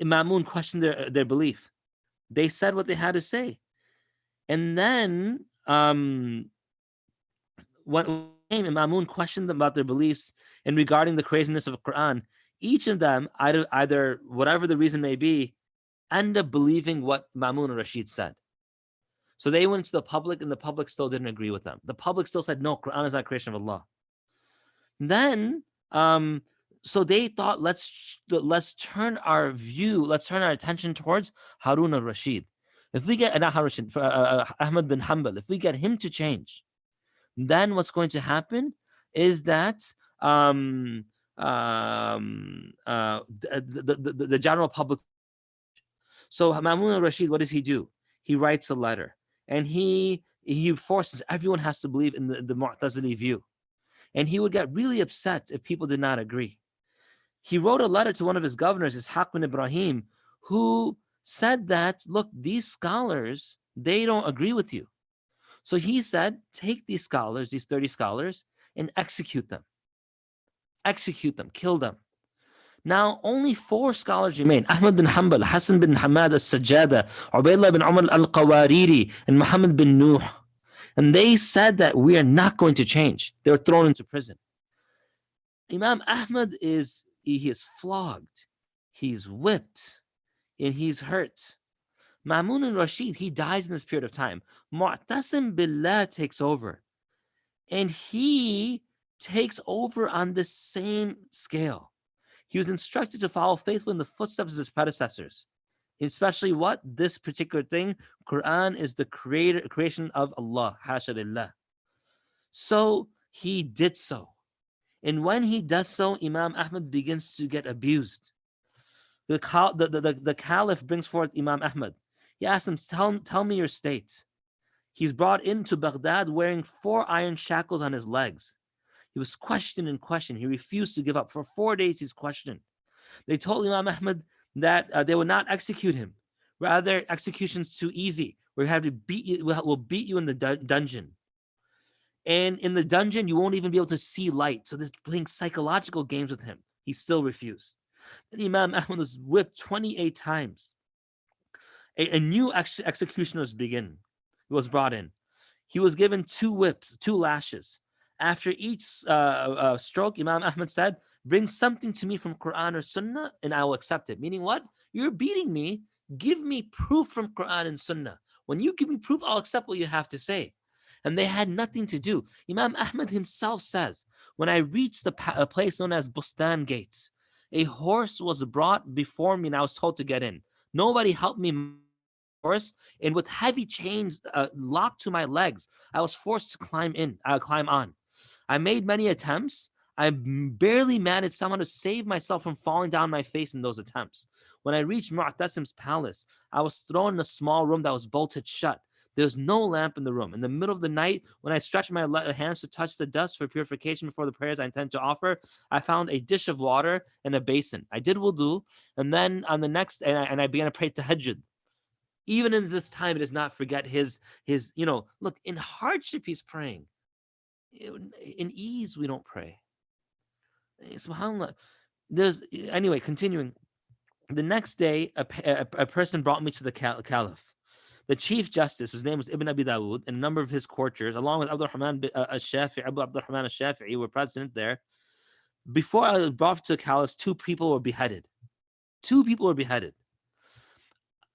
Ma'mun questioned their belief. They said what they had to say. And then when Ma'mun questioned them about their beliefs and regarding the creationness of Quran, each of them, either whatever the reason may be, end up believing what Ma'mun al-Rashid said. So they went to the public, and the public still didn't agree with them. The public still said, no, Quran is not creation of Allah. Then, so they thought, let's turn our attention towards Harun al-Rashid. If we get Ahmad bin Hanbal, if we get him to change, then what's going to happen is that the general public. So Ma'mun al-Rashid, what does he do? He writes a letter, and he forces everyone has to believe in the Mu'tazili view. And he would get really upset if people did not agree. He wrote a letter to one of his governors, Ishaq bin Ibrahim, who said that, look, these scholars, they don't agree with you. So he said, take these scholars, these 30 scholars, and execute them. Execute them, kill them. Now, only 4 scholars remain: Ahmad bin Hanbal, Hassan bin Hamad al-Sajjada, Ubaydullah bin Umar al-Qawariri, and Muhammad bin Nuh. And they said that we are not going to change. They were thrown into prison. Imam Ahmed he is flogged, he's whipped, and he's hurt. Ma'mun al-Rashid, he dies in this period of time. Mu'tasim Billah takes over. And he takes over on the same scale. He was instructed to follow faithfully in the footsteps of his predecessors. Especially what? This particular thing. Quran is the creation of Allah. Hasha lillah. So he did so. And when he does so, Imam Ahmed begins to get abused. The caliph brings forth Imam Ahmed. He asks him, tell me your state. He's brought into Baghdad wearing 4 iron shackles on his legs. He was questioned and questioned. He refused to give up. For 4 days, he's questioned. They told Imam Ahmed that they would not execute him. Rather, execution's too easy. We have to beat you. We'll beat you in the dungeon. And in the dungeon, you won't even be able to see light. So they're playing psychological games with him. He still refused. Then Imam Ahmed was whipped 28 times. A new executioner was brought in. He was given 2 whips, 2 lashes. After each stroke, Imam Ahmed said, bring something to me from Quran or Sunnah, and I will accept it. Meaning what? You're beating me. Give me proof from Quran and Sunnah. When you give me proof, I'll accept what you have to say. And they had nothing to do. Imam Ahmed himself says, when I reached a place known as Bustan Gates, a horse was brought before me and I was told to get in. Nobody helped me horse, and with heavy chains locked to my legs, I was forced to climb on. I made many attempts. I barely managed somehow to save myself from falling down my face in those attempts. When I reached Mu'tasim's palace, I was thrown in a small room that was bolted shut. There was no lamp in the room. In the middle of the night, when I stretched my hands to touch the dust for purification before the prayers I intend to offer, I found a dish of water and a basin. I did wudu, and then on the next, and I began to pray tahajjud. Even in this time, it does not forget his, look, in hardship, he's praying. In ease, we don't pray. SubhanAllah. Anyway, continuing. The next day, a person brought me to the caliph. The chief justice, whose name was Ibn Abi Dawood, and a number of his courtiers, along with Abu Abdurrahman al-Shafi'i, were present there. Before I was brought to the caliph, 2 people were beheaded. 2 people were beheaded.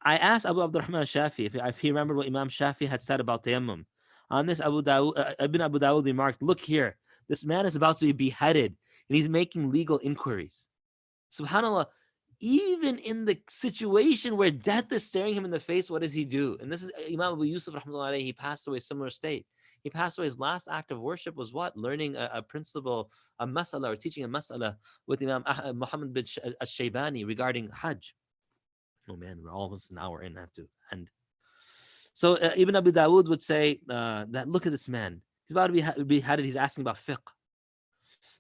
I asked Abu Abdurrahman al-Shafi'i if he remembered what Imam Shafi'i had said about tayammum. On this, Ibn Abu Dawud remarked, look here, this man is about to be beheaded, and he's making legal inquiries. SubhanAllah, even in the situation where death is staring him in the face, what does he do? And this is Imam Abu Yusuf, rahmatullahi alayhi, he passed away a similar state. He passed away, his last act of worship was what? Learning a principle, a mas'ala, or teaching a mas'ala with Imam Muhammad bin al-Shaybani regarding Hajj. Oh man, we're almost an hour in, I have to end. So Ibn Abi Dawood would say that, look at this man. He's about to be beheaded. He's asking about fiqh.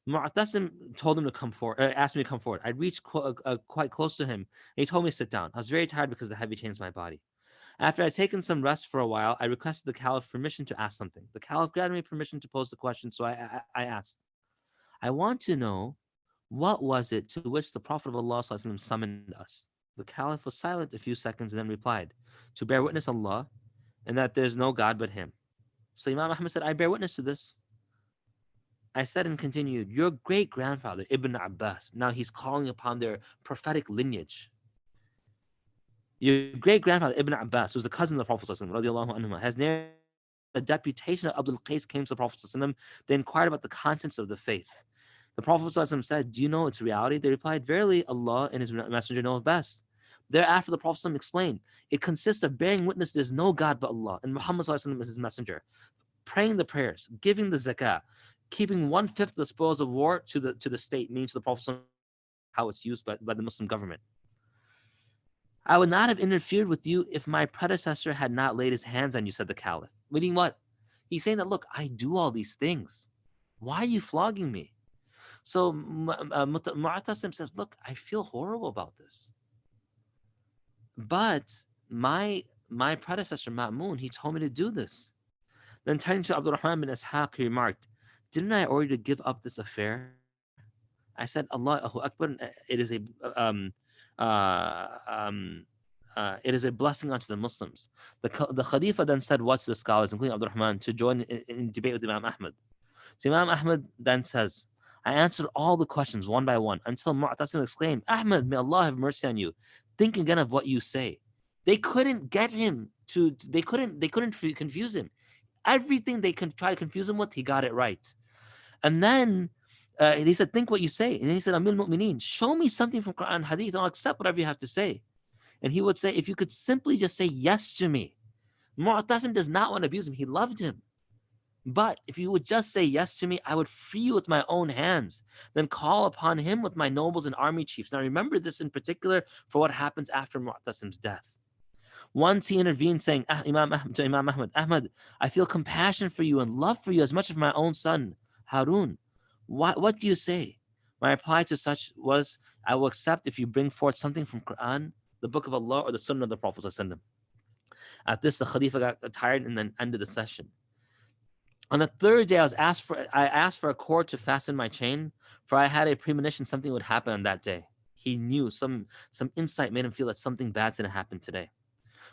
Mu'tasim told him to come forward, asked me to come forward. I reached quite close to him, and he told me to sit down. I was very tired because of the heavy chains in my body. After I'd taken some rest for a while, I requested the caliph permission to ask something. The caliph granted me permission to pose the question, so I asked, I want to know, what was it to which the Prophet of Allah summoned us? The caliph was silent a few seconds and then replied, to bear witness Allah and that there is no God but Him. So Imam Ahmed said, I bear witness to this. I said and continued, your great grandfather, Ibn Abbas, now he's calling upon their prophetic lineage. Your great grandfather, Ibn Abbas, who's the cousin of the Prophet, has narrated a deputation of Abdul Qais came to the Prophet. They inquired about the contents of the faith. The Prophet said, do you know its reality? They replied, verily, Allah and His Messenger know best. Thereafter, the Prophet explained, it consists of bearing witness there's no God but Allah, and Muhammad is His messenger, praying the prayers, giving the zakah, keeping 1/5 of the spoils of war to the state, meaning to the Prophet, how it's used by the Muslim government. I would not have interfered with you if my predecessor had not laid his hands on you, said the Caliph. Meaning what? He's saying that, look, I do all these things. Why are you flogging me? So Mu'tasim says, look, I feel horrible about this. But my predecessor, Ma'mun, he told me to do this. Then turning to Abdurrahman bin Ishaq, he remarked, didn't I order you to give up this affair? I said, Allahu Akbar, it is a blessing unto the Muslims. The Khalifa then said what to the scholars, including Abdurrahman, to join in debate with Imam Ahmed. So Imam Ahmed then says, I answered all the questions one by one until Mu'tasim exclaimed, Ahmed, may Allah have mercy on you. Think again of what you say. They couldn't get him to, they couldn't confuse him. Everything they can try to confuse him with, he got it right. And then he said, think what you say. And he said, Amir al-Mu'mineen, show me something from Quran and Hadith and I'll accept whatever you have to say. And he would say, if you could simply just say yes to me. Mu'tasim does not want to abuse him. He loved him. But if you would just say yes to me, I would free you with my own hands, then call upon him with my nobles and army chiefs. Now remember this in particular for what happens after Mu'tasim's death. Once he intervened saying, Imam Ahmed, Ahmed, I feel compassion for you and love for you as much as my own son, Harun. What do you say? My reply to such was, I will accept if you bring forth something from Quran, the book of Allah, or the Sunnah of the Prophet. At this, the Khalifa got tired and then ended the session. On the third day, I asked for a cord to fasten my chain, for I had a premonition something would happen on that day. He knew some insight made him feel that something bad's going to happen today.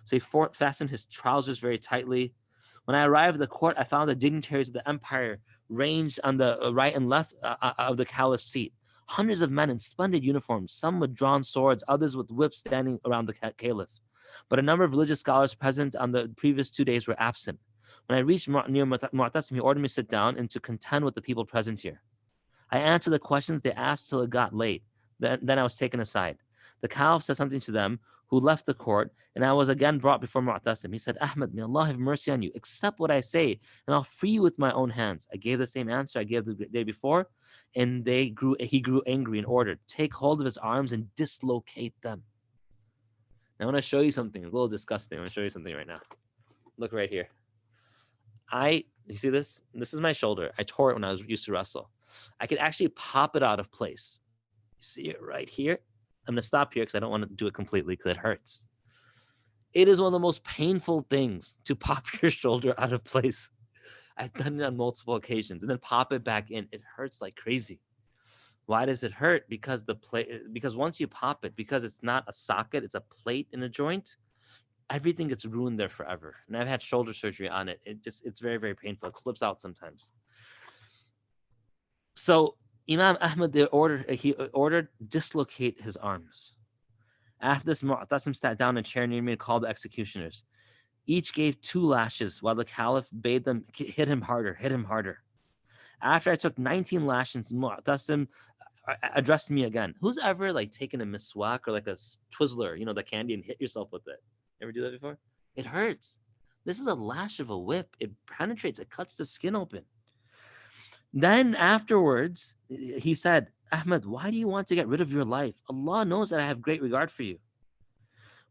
So he fastened his trousers very tightly. When I arrived at the court, I found the dignitaries of the empire ranged on the right and left of the caliph's seat. Hundreds of men in splendid uniforms, some with drawn swords, others with whips standing around the caliph. But a number of religious scholars present on the previous 2 days were absent. When I reached near Mu'tasim, he ordered me to sit down and to contend with the people present here. I answered the questions they asked till it got late. Then I was taken aside. The caliph said something to them, who left the court, and I was again brought before Mu'tasim. He said, Ahmed, may Allah have mercy on you. Accept what I say, and I'll free you with my own hands. I gave the same answer I gave the day before, and he grew angry and ordered, take hold of his arms and dislocate them. Now I want to show you something. It's a little disgusting. I'm going to show you something right now. Look right here. You see this? This is my shoulder. I tore it when I used to wrestle. I could actually pop it out of place. You see it right here? I'm going to stop here because I don't want to do it completely because it hurts. It is one of the most painful things to pop your shoulder out of place. I've done it on multiple occasions and then pop it back in. It hurts like crazy. Why does it hurt? Because because once you pop it, because it's not a socket, it's a plate in a joint, everything gets ruined there forever. And I've had shoulder surgery on it. It's very, very painful. It slips out sometimes. So Imam Ahmed, he ordered dislocate his arms. After this, Mu'tasim sat down in a chair near me and called the executioners. Each gave 2 lashes while the caliph bade them hit him harder. After I took 19 lashes, Mu'tasim addressed me again. Who's ever taken a miswak or like a Twizzler, the candy, and hit yourself with it? Ever do that before? It hurts. This is a lash of a whip. It penetrates. It cuts the skin open. Then afterwards, he said, Ahmed, why do you want to get rid of your life? Allah knows that I have great regard for you.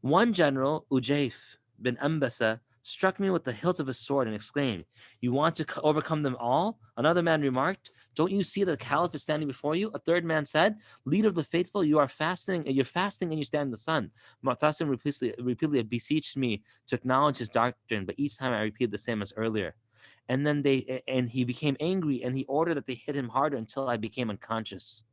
One general, Ujayf bin Ambasa, struck me with the hilt of his sword and exclaimed, you want to overcome them all? Another man remarked, don't you see that the caliph is standing before you? A third man said, leader of the faithful, you're fasting and you stand in the sun. Mu'tasim repeatedly beseeched me to acknowledge his doctrine, but each time I repeated the same as earlier. And then he became angry and he ordered that they hit him harder until I became unconscious.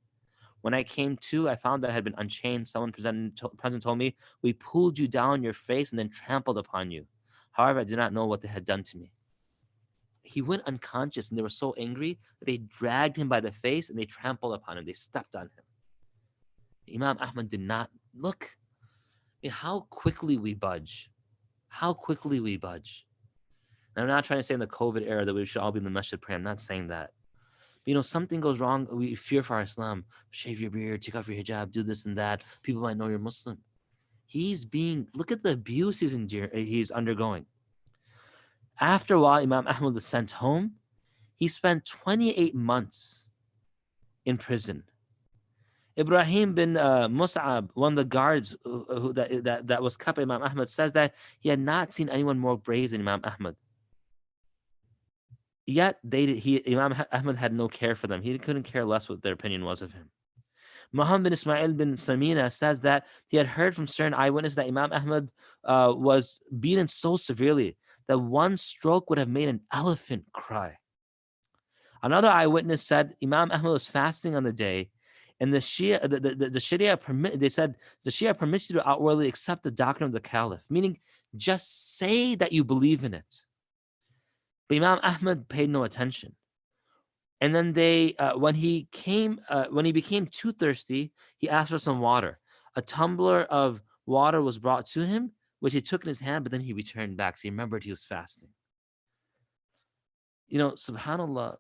When I came to, I found that I had been unchained. Someone present told me, we pulled you down your face and then trampled upon you. However, I did not know what they had done to me. he went unconscious, and they were so angry that they dragged him by the face and they trampled upon him. They stepped on him. Imam Ahmad did not look. How quickly we budge. How quickly we budge. And I'm not trying to say in the COVID era that we should all be in the masjid praying. I'm not saying that. But, something goes wrong. We fear for our Islam. Shave your beard, take off your hijab, do this and that. People might know you're Muslim. Look at the abuse he's undergoing. After a while, Imam Ahmad was sent home. He spent 28 months in prison. Ibrahim bin Mus'ab, one of the guards that was kept by Imam Ahmad, says that he had not seen anyone more brave than Imam Ahmad. Yet Imam Ahmad had no care for them. He couldn't care less what their opinion was of him. Muhammad bin Ismail bin Samina says that he had heard from certain eyewitnesses that Imam Ahmad was beaten so severely that one stroke would have made an elephant cry. Another eyewitness said Imam Ahmad was fasting on the day, and the Sharia permits you to outwardly accept the doctrine of the Caliph, meaning just say that you believe in it. But Imam Ahmad paid no attention. And then when he became too thirsty, he asked for some water. A tumbler of water was brought to him, which he took in his hand, but then he returned back. So he remembered he was fasting. Subhanallah,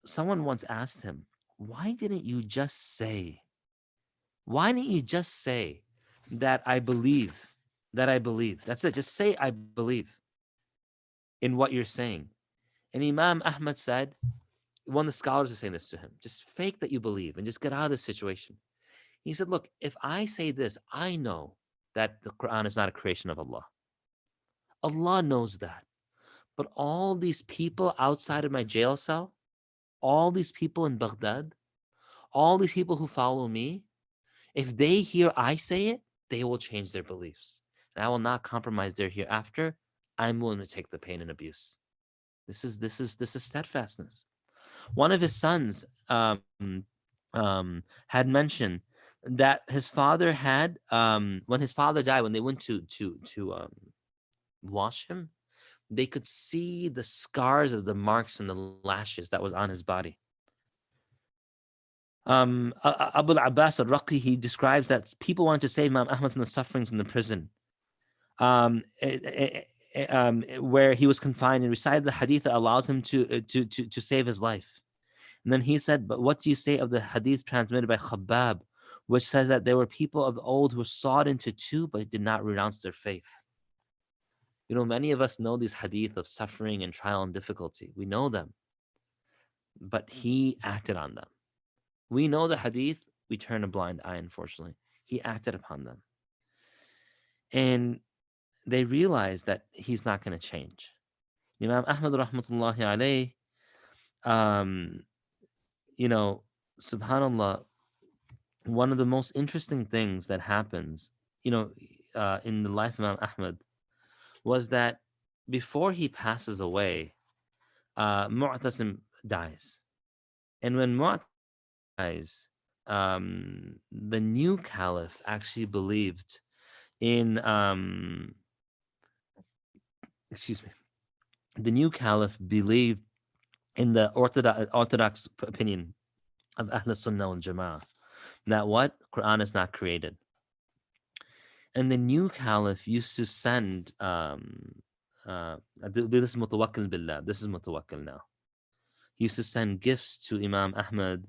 someone once asked him, why didn't you just say? Why didn't you just say that I believe? That I believe. That's it. Just say I believe in what you're saying. And Imam Ahmad said, one of the scholars is saying this to him, just fake that you believe and just get out of this situation. He said, look, if I say this, I know that the Quran is not a creation of Allah. Allah knows that. But all these people outside of my jail cell, all these people in Baghdad, all these people who follow me, if they hear I say it, they will change their beliefs. And I will not compromise their hereafter. I'm willing to take the pain and abuse. This is steadfastness. One of his sons had mentioned that his father had, when his father died, when they went to wash him, they could see the scars of the marks and the lashes that was on his body. Abu al-Abbas al-Raqi, he describes that people wanted to save Imam Ahmad from the sufferings in the prison, where he was confined, and recited the hadith that allows him to save his life. And then he said, but what do you say of the hadith transmitted by Khabbab, which says that there were people of old who were sawed into two but did not renounce their faith? Many of us know these hadith of suffering and trial and difficulty. We know them. But he acted on them. We know the hadith, we turn a blind eye, unfortunately. He acted upon them. And they realized that he's not going to change. Imam Ahmad rahmatullahi alayhi, subhanallah, one of the most interesting things that happens, in the life of Imam Ahmad was that before he passes away, Mu'tasim dies. And when Mu'tasim dies, the new caliph actually believed in, the new caliph believed in the orthodox opinion of Ahl Sunnah wal Jama'ah, that what? Quran is not created. And the new caliph used to send, this is mutawakkil billah, this is mutawakkil now. He used to send gifts to Imam Ahmad,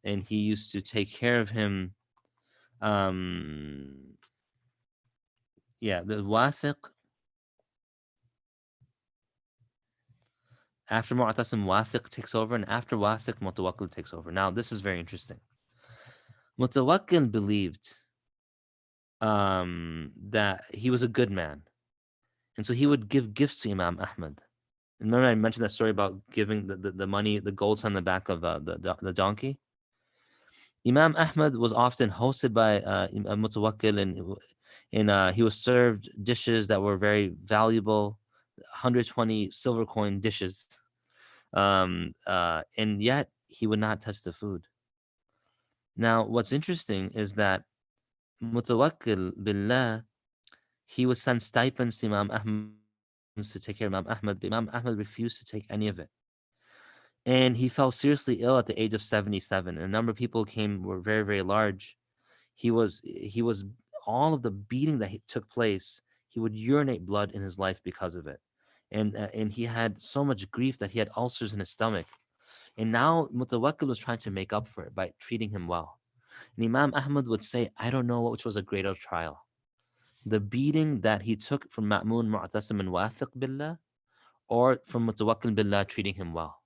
and he used to take care of him. The wathiq, after Mu'tasim, wathiq takes over, and after wathiq, mutawakkil takes over. Now, this is very interesting. Mutawakkil believed that he was a good man, and so he would give gifts to Imam Ahmad. And remember, I mentioned that story about giving the money, the golds on the back of the donkey. Imam Ahmad was often hosted by Mutawakkil, and he was served dishes that were very valuable, 120 silver coin dishes, and yet he would not touch the food. Now, what's interesting is that Mutawakkil billah, he would send stipends to Imam Ahmad to take care of Imam Ahmad, but Imam Ahmad refused to take any of it. And he fell seriously ill at the age of 77. And a number of people were very, very large. He was all of the beating that took place, he would urinate blood in his life because of it. And he had so much grief that he had ulcers in his stomach. And now Mutawakkil was trying to make up for it by treating him well. And Imam Ahmad would say, I don't know which was a greater trial. The beating that he took from Ma'mun, Mu'tasim, and Wathiq Billah, or from Mutawakkil Billah treating him well.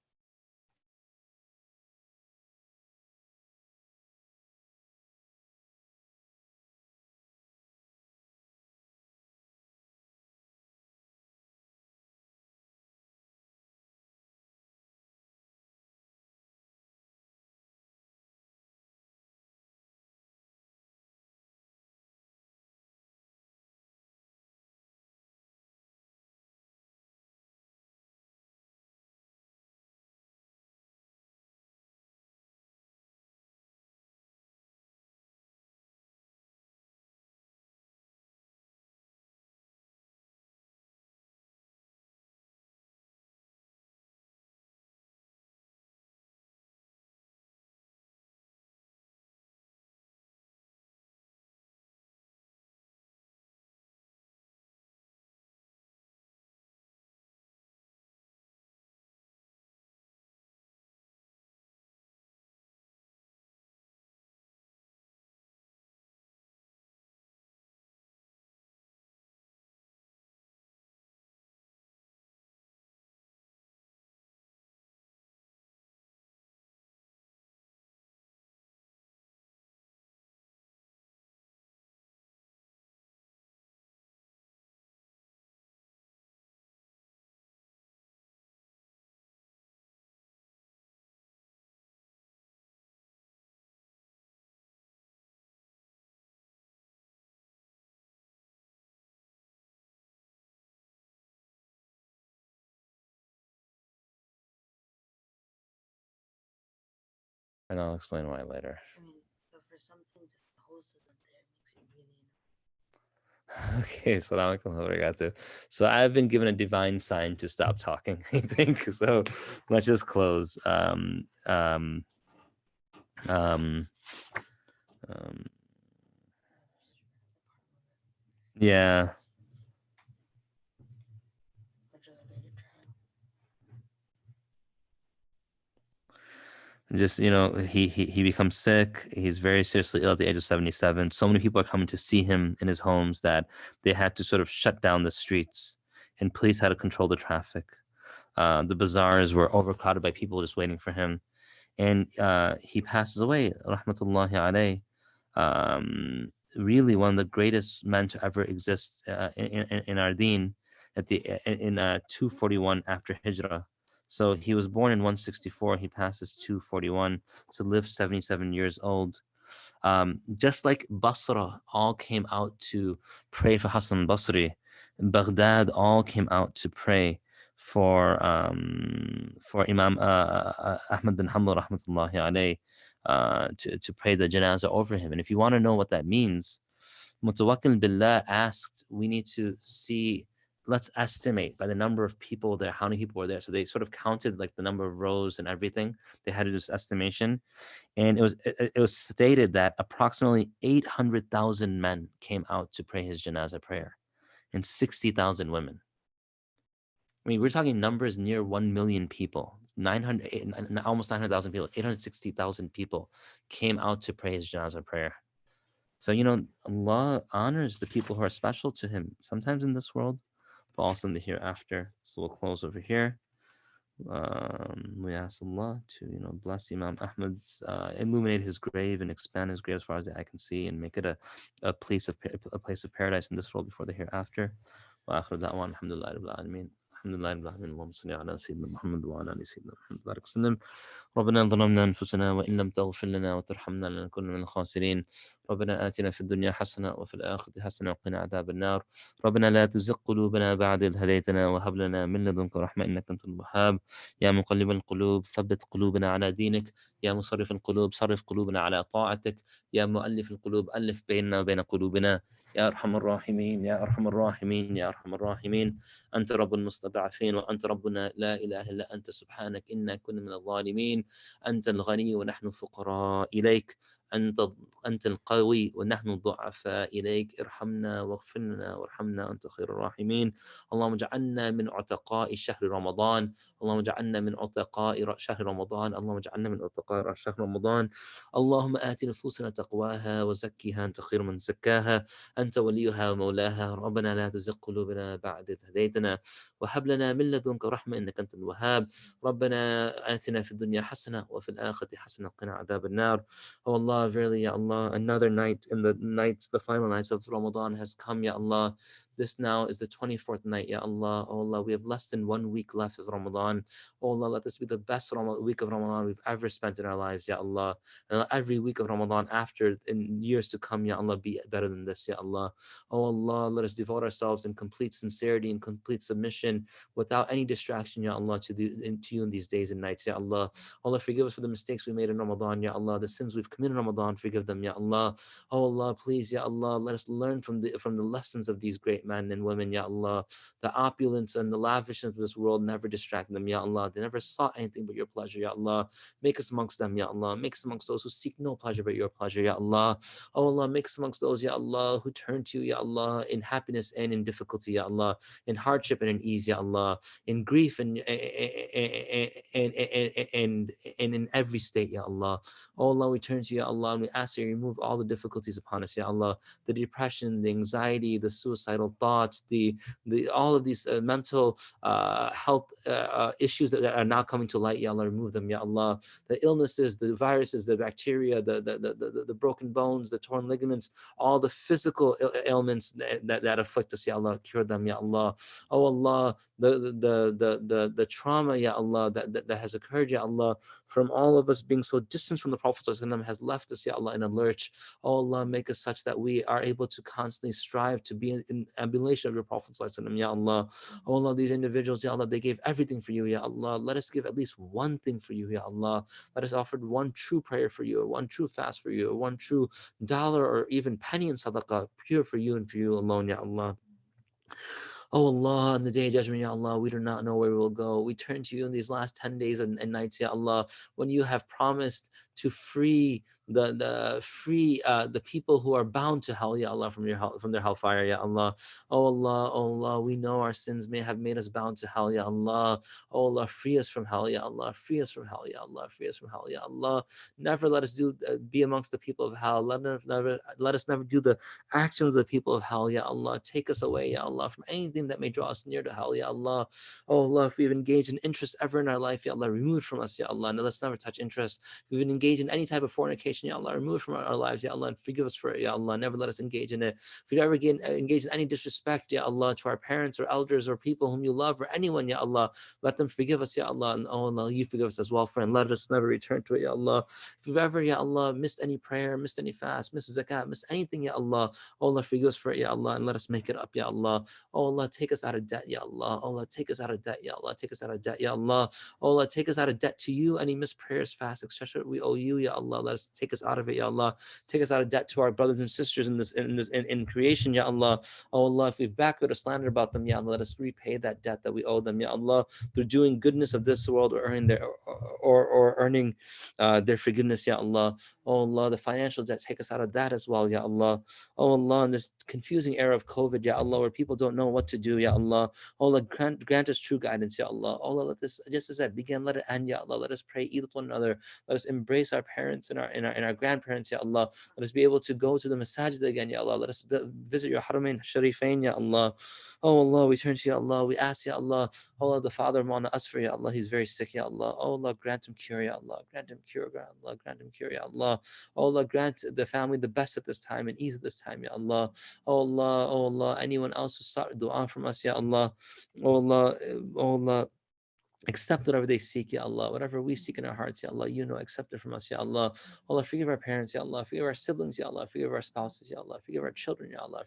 And I'll explain why later. I mean, but for some things, if the host isn't there, it makes it really. Okay, Assalamualaikum wa barakatuh. So I've been given a divine sign to stop talking, I think. So let's just close. Yeah. Which is a greater trial. Just, he becomes sick. He's very seriously ill at the age of 77. So many people are coming to see him in his homes that they had to sort of shut down the streets, and police had to control the traffic. The bazaars were overcrowded by people just waiting for him. And he passes away, rahmatullahi alayh. Really one of the greatest men to ever exist in our deen in 241 after Hijrah. So he was born in 164. He passes 241 to live 77 years old. Just like Basra all came out to pray for Hassan Basri, Baghdad all came out to pray for Imam Ahmad bin Hanbal rahmatullahi alayh, to pray the janazah over him. And if you want to know what that means, Mutawakkil Billah asked, we need to see, let's estimate by the number of people there, how many people were there. So they sort of counted like the number of rows and everything. They had to do this estimation. And it was stated that approximately 800,000 men came out to pray his janazah prayer, and 60,000 women. I mean, we're talking numbers near 1 million people, almost 900,000 people, 860,000 people came out to pray his janazah prayer. So, Allah honors the people who are special to him, sometimes in this world, but also in the hereafter. So we'll close over here. We ask Allah to, bless Imam Ahmad, illuminate his grave and expand his grave as far as the eye can see, and make it a place of paradise in this world before the hereafter. Wa akhiru da'wan, alhamdulillahi rabbil alameen. Alhamdulillahi rabbil alameen. Allahumma salli ala sayyidina Muhammad wa ala ali sayyidina Muhammad barik wasallam. ربنا ظلمنا أنفسنا وإن لم تغفر لنا وترحمنا لنكن من الخاسرين. ربنا آتنا في الدنيا حسنة وفي الآخرة حسنة وقنا عذاب النار. ربنا لا تزغ قلوبنا بعد إذ هديتنا وهب لنا من لدنك رحمة إنك أنت الوهاب. يا مقلب القلوب ثبت قلوبنا على دينك. يا مصرف القلوب صرف قلوبنا على طاعتك. يا مؤلف القلوب ألف بيننا وبين قلوبنا. يا أرحم الراحمين يا أرحم الراحمين يا أرحم الراحمين. أنت رب المستضعفين وأنت ربنا لا إله إلا أنت سبحانك إنا كنا من الظالمين. أنت الغني ونحن الفقراء إليك. أنت القوي ونحن الضعفاء إليك. ارحمنا واغفر لنا وارحمنا أنت خير الراحمين. اللهم اجعلنا من عتقاء شهر رمضان. اللهم اجعلنا من عتقاء شهر رمضان. اللهم اجعلنا من عتقاء شهر رمضان. اللهم آت نفوسنا تقواها وزكها أنت خير من زكاها. أنت وليها ومولاها. ربنا لا تزغ قلوبنا بعد إذ هديتنا وهب لنا من لدنك رحمة إنك أنت الوهاب. ربنا آتنا في الدنيا حسنة وفي الآخرة حسنة وقنا عذاب النار. Oh Allah, verily, Ya Allah, another night in the nights, the final nights of Ramadan has come, Ya Allah. This now is the 24th night, Ya Allah. Oh Allah, we have less than 1 week left of Ramadan. Oh Allah, let this be the best week of Ramadan we've ever spent in our lives, Ya Allah. And let every week of Ramadan after, in years to come, Ya Allah, be better than this, Ya Allah. Oh Allah, let us devote ourselves in complete sincerity and complete submission without any distraction, Ya Allah, to you in these days and nights, Ya Allah. Allah, forgive us for the mistakes we made in Ramadan, Ya Allah. The sins we've committed in Ramadan, forgive them, Ya Allah. Oh Allah, please, Ya Allah, let us learn from the lessons of these great men and women, Ya Allah. The opulence and the lavishness of this world never distracted them, Ya Allah. They never sought anything but your pleasure, Ya Allah. Make us amongst them, Ya Allah. Make us amongst those who seek no pleasure but your pleasure, Ya Allah. Oh Allah, make us amongst those, Ya Allah, who turn to you, Ya Allah, in happiness and in difficulty, Ya Allah, in hardship and in ease, Ya Allah, in grief and in every state, Ya Allah. Oh Allah, we turn to you, Ya Allah, and we ask you to remove all the difficulties upon us, Ya Allah, the depression, the anxiety, the suicidal thoughts, the all of these mental health issues that are now coming to light, Ya Allah, remove them, Ya Allah. The illnesses, the viruses, the bacteria, the broken bones, the torn ligaments, all the physical ailments that afflict us, Ya Allah, cure them, Ya Allah. Oh Allah, the trauma, Ya Allah, that has occurred, Ya Allah, from all of us being so distant from the Prophet ﷺ has left us, Ya Allah, in a lurch. Oh Allah, make us such that we are able to constantly strive to be in emulation of your Prophet ﷺ, Ya Allah. Oh Allah, these individuals, Ya Allah, they gave everything for you, Ya Allah. Let us give at least one thing for you, Ya Allah. Let us offer one true prayer for you, or one true fast for you, or one true dollar or even penny in sadaqah, pure for you and for you alone, Ya Allah. Oh Allah, on the day of judgment, Ya Allah, we do not know where we will go. We turn to you in these last 10 days and nights, Ya Allah, when you have promised to free the people who are bound to hell, Ya Allah, from their hellfire, Ya Allah. Oh Allah, we know our sins may have made us bound to hell, Ya Allah. Oh Allah, free us from hell, Ya Allah. Free us from hell, Ya Allah. Free us from hell, Ya Allah. Never let us be amongst the people of hell. Let us never do the actions of the people of hell, Ya Allah. Take us away, Ya Allah, from anything that may draw us near to hell, Ya Allah. Oh Allah, if we've engaged in interest ever in our life, Ya Allah, remove it from us, Ya Allah. And let's never touch interest. If we've engaged in any type of fornication, Ya Allah, remove it from our lives, Ya Allah, and forgive us for it, Ya Allah. Never let us engage in it. If we've ever engaged in any disrespect, Ya Allah, to our parents or elders or people whom you love or anyone, Ya Allah, let them forgive us, Ya Allah. And oh Allah, you forgive us as well, friend. Let us never return to it, Ya Allah. If we've ever, Ya Allah, missed any prayer, missed any fast, missed zakat, missed anything, Ya Allah, oh Allah, forgive us for it, Ya Allah, and let us make it up, Ya Allah. Oh Allah, take us out of debt, Ya Allah. Oh Allah, take us out of debt, Ya Allah. Take us out of debt, Ya Allah. Oh Allah, take us out of debt to you. Any missed prayers, fasts, etc. We owe you, Ya Allah. Let us take us out of it, Ya Allah. Take us out of debt to our brothers and sisters in creation, Ya Allah. Oh Allah, if we've backward or slandered about them, Ya Allah, let us repay that debt that we owe them, Ya Allah, through doing goodness of this world or earning earning their forgiveness, Ya Allah. Oh Allah, the financial debt, take us out of that as well, Ya Allah. Oh Allah, in this confusing era of COVID, Ya Allah, where people don't know what to do, Ya Allah. Oh Allah, grant us true guidance, Ya Allah. Oh Allah, let this, just as I began, let it end, Ya Allah. Let us pray, eat with one another. Let us embrace our parents and our grandparents, Ya Allah. Let us be able to go to the masajid again, Ya Allah. Let us visit your Haramain Sharifain, Ya Allah. Oh Allah, we turn to Ya Allah. We ask, Ya Allah. Oh Allah, the father of Maulana Asfar, Ya Allah. He's very sick, Ya Allah. Oh Allah, grant him cure, Ya Allah. Grant him cure, Ya Allah. Grant him cure, Ya Allah. Oh Allah, grant the family the best at this time and ease at this time, Ya Allah. Oh Allah, oh Allah, anyone else who sought dua from us, Ya Allah. Oh Allah, oh Allah. Accept whatever they seek, Ya Allah. Whatever we seek in our hearts, Ya Allah, you know, accept it from us, Ya Allah. Allah, forgive our parents, Ya Allah. Forgive our siblings, Ya Allah. Forgive our spouses, Ya Allah. Forgive our children, Ya Allah.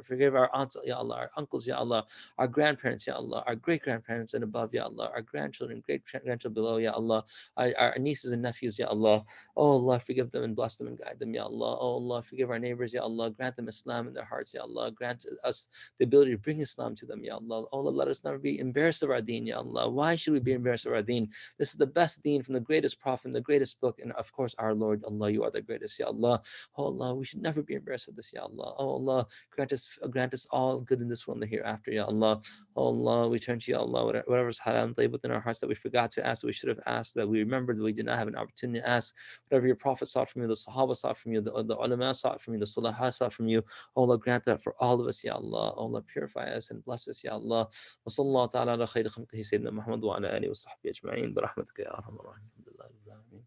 Forgive our aunts, Ya Allah. Our uncles, Ya Allah. Our grandparents, Ya Allah. Our great grandparents and above, Ya Allah. Our grandchildren, great grandchildren below, Ya Allah. Our nieces and nephews, Ya Allah. Oh Allah, forgive them and bless them and guide them, Ya Allah. Oh Allah, forgive our neighbors, Ya Allah. Grant them Islam in their hearts, Ya Allah. Grant us the ability to bring Islam to them, Ya Allah. Oh Allah, let us never be embarrassed of our deen, Ya Allah. Why should we be embarrassed of our deen? This is the best deen from the greatest prophet, the greatest book, and of course our Lord, Allah, you are the greatest, Ya Allah. Oh Allah, we should never be embarrassed of this, Ya Allah. Oh Allah, grant us all good in this world and the hereafter, Ya Allah. Oh Allah, we turn to You, Allah, whatever's halal and tayyib within our hearts that we forgot to ask, that we should have asked, that we remembered that we did not have an opportunity to ask, whatever Your Prophet sought from You, the Sahaba sought from You, the ulama sought from You, the Salaha sought from You, oh Allah, grant that for all of us, Ya Allah. Oh Allah, purify us and bless us, Ya Allah. وصلى الله تعالى على خير خلقه سيدنا محمد وعلى آله وصحبه أجمعين برحمتك يا أرحم الراحمين. الحمد لله رب العالمين.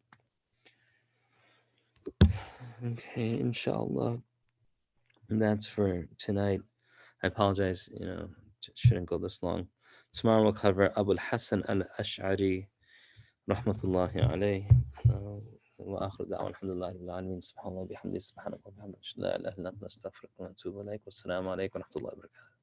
Okay, inshallah. And that's for tonight. I apologize, shouldn't go this long. Tomorrow we'll cover Abu al-Hasan al-Ash'ari, rahmatullahi alayhi. وآخر دعوانا الحمد لله رب العالمين سبحان الله وبحمده سبحانك وبحمدك لا إله إلا أنت نستغفرك ونتوب إليك والسلام عليكم ورحمة الله وبركاته.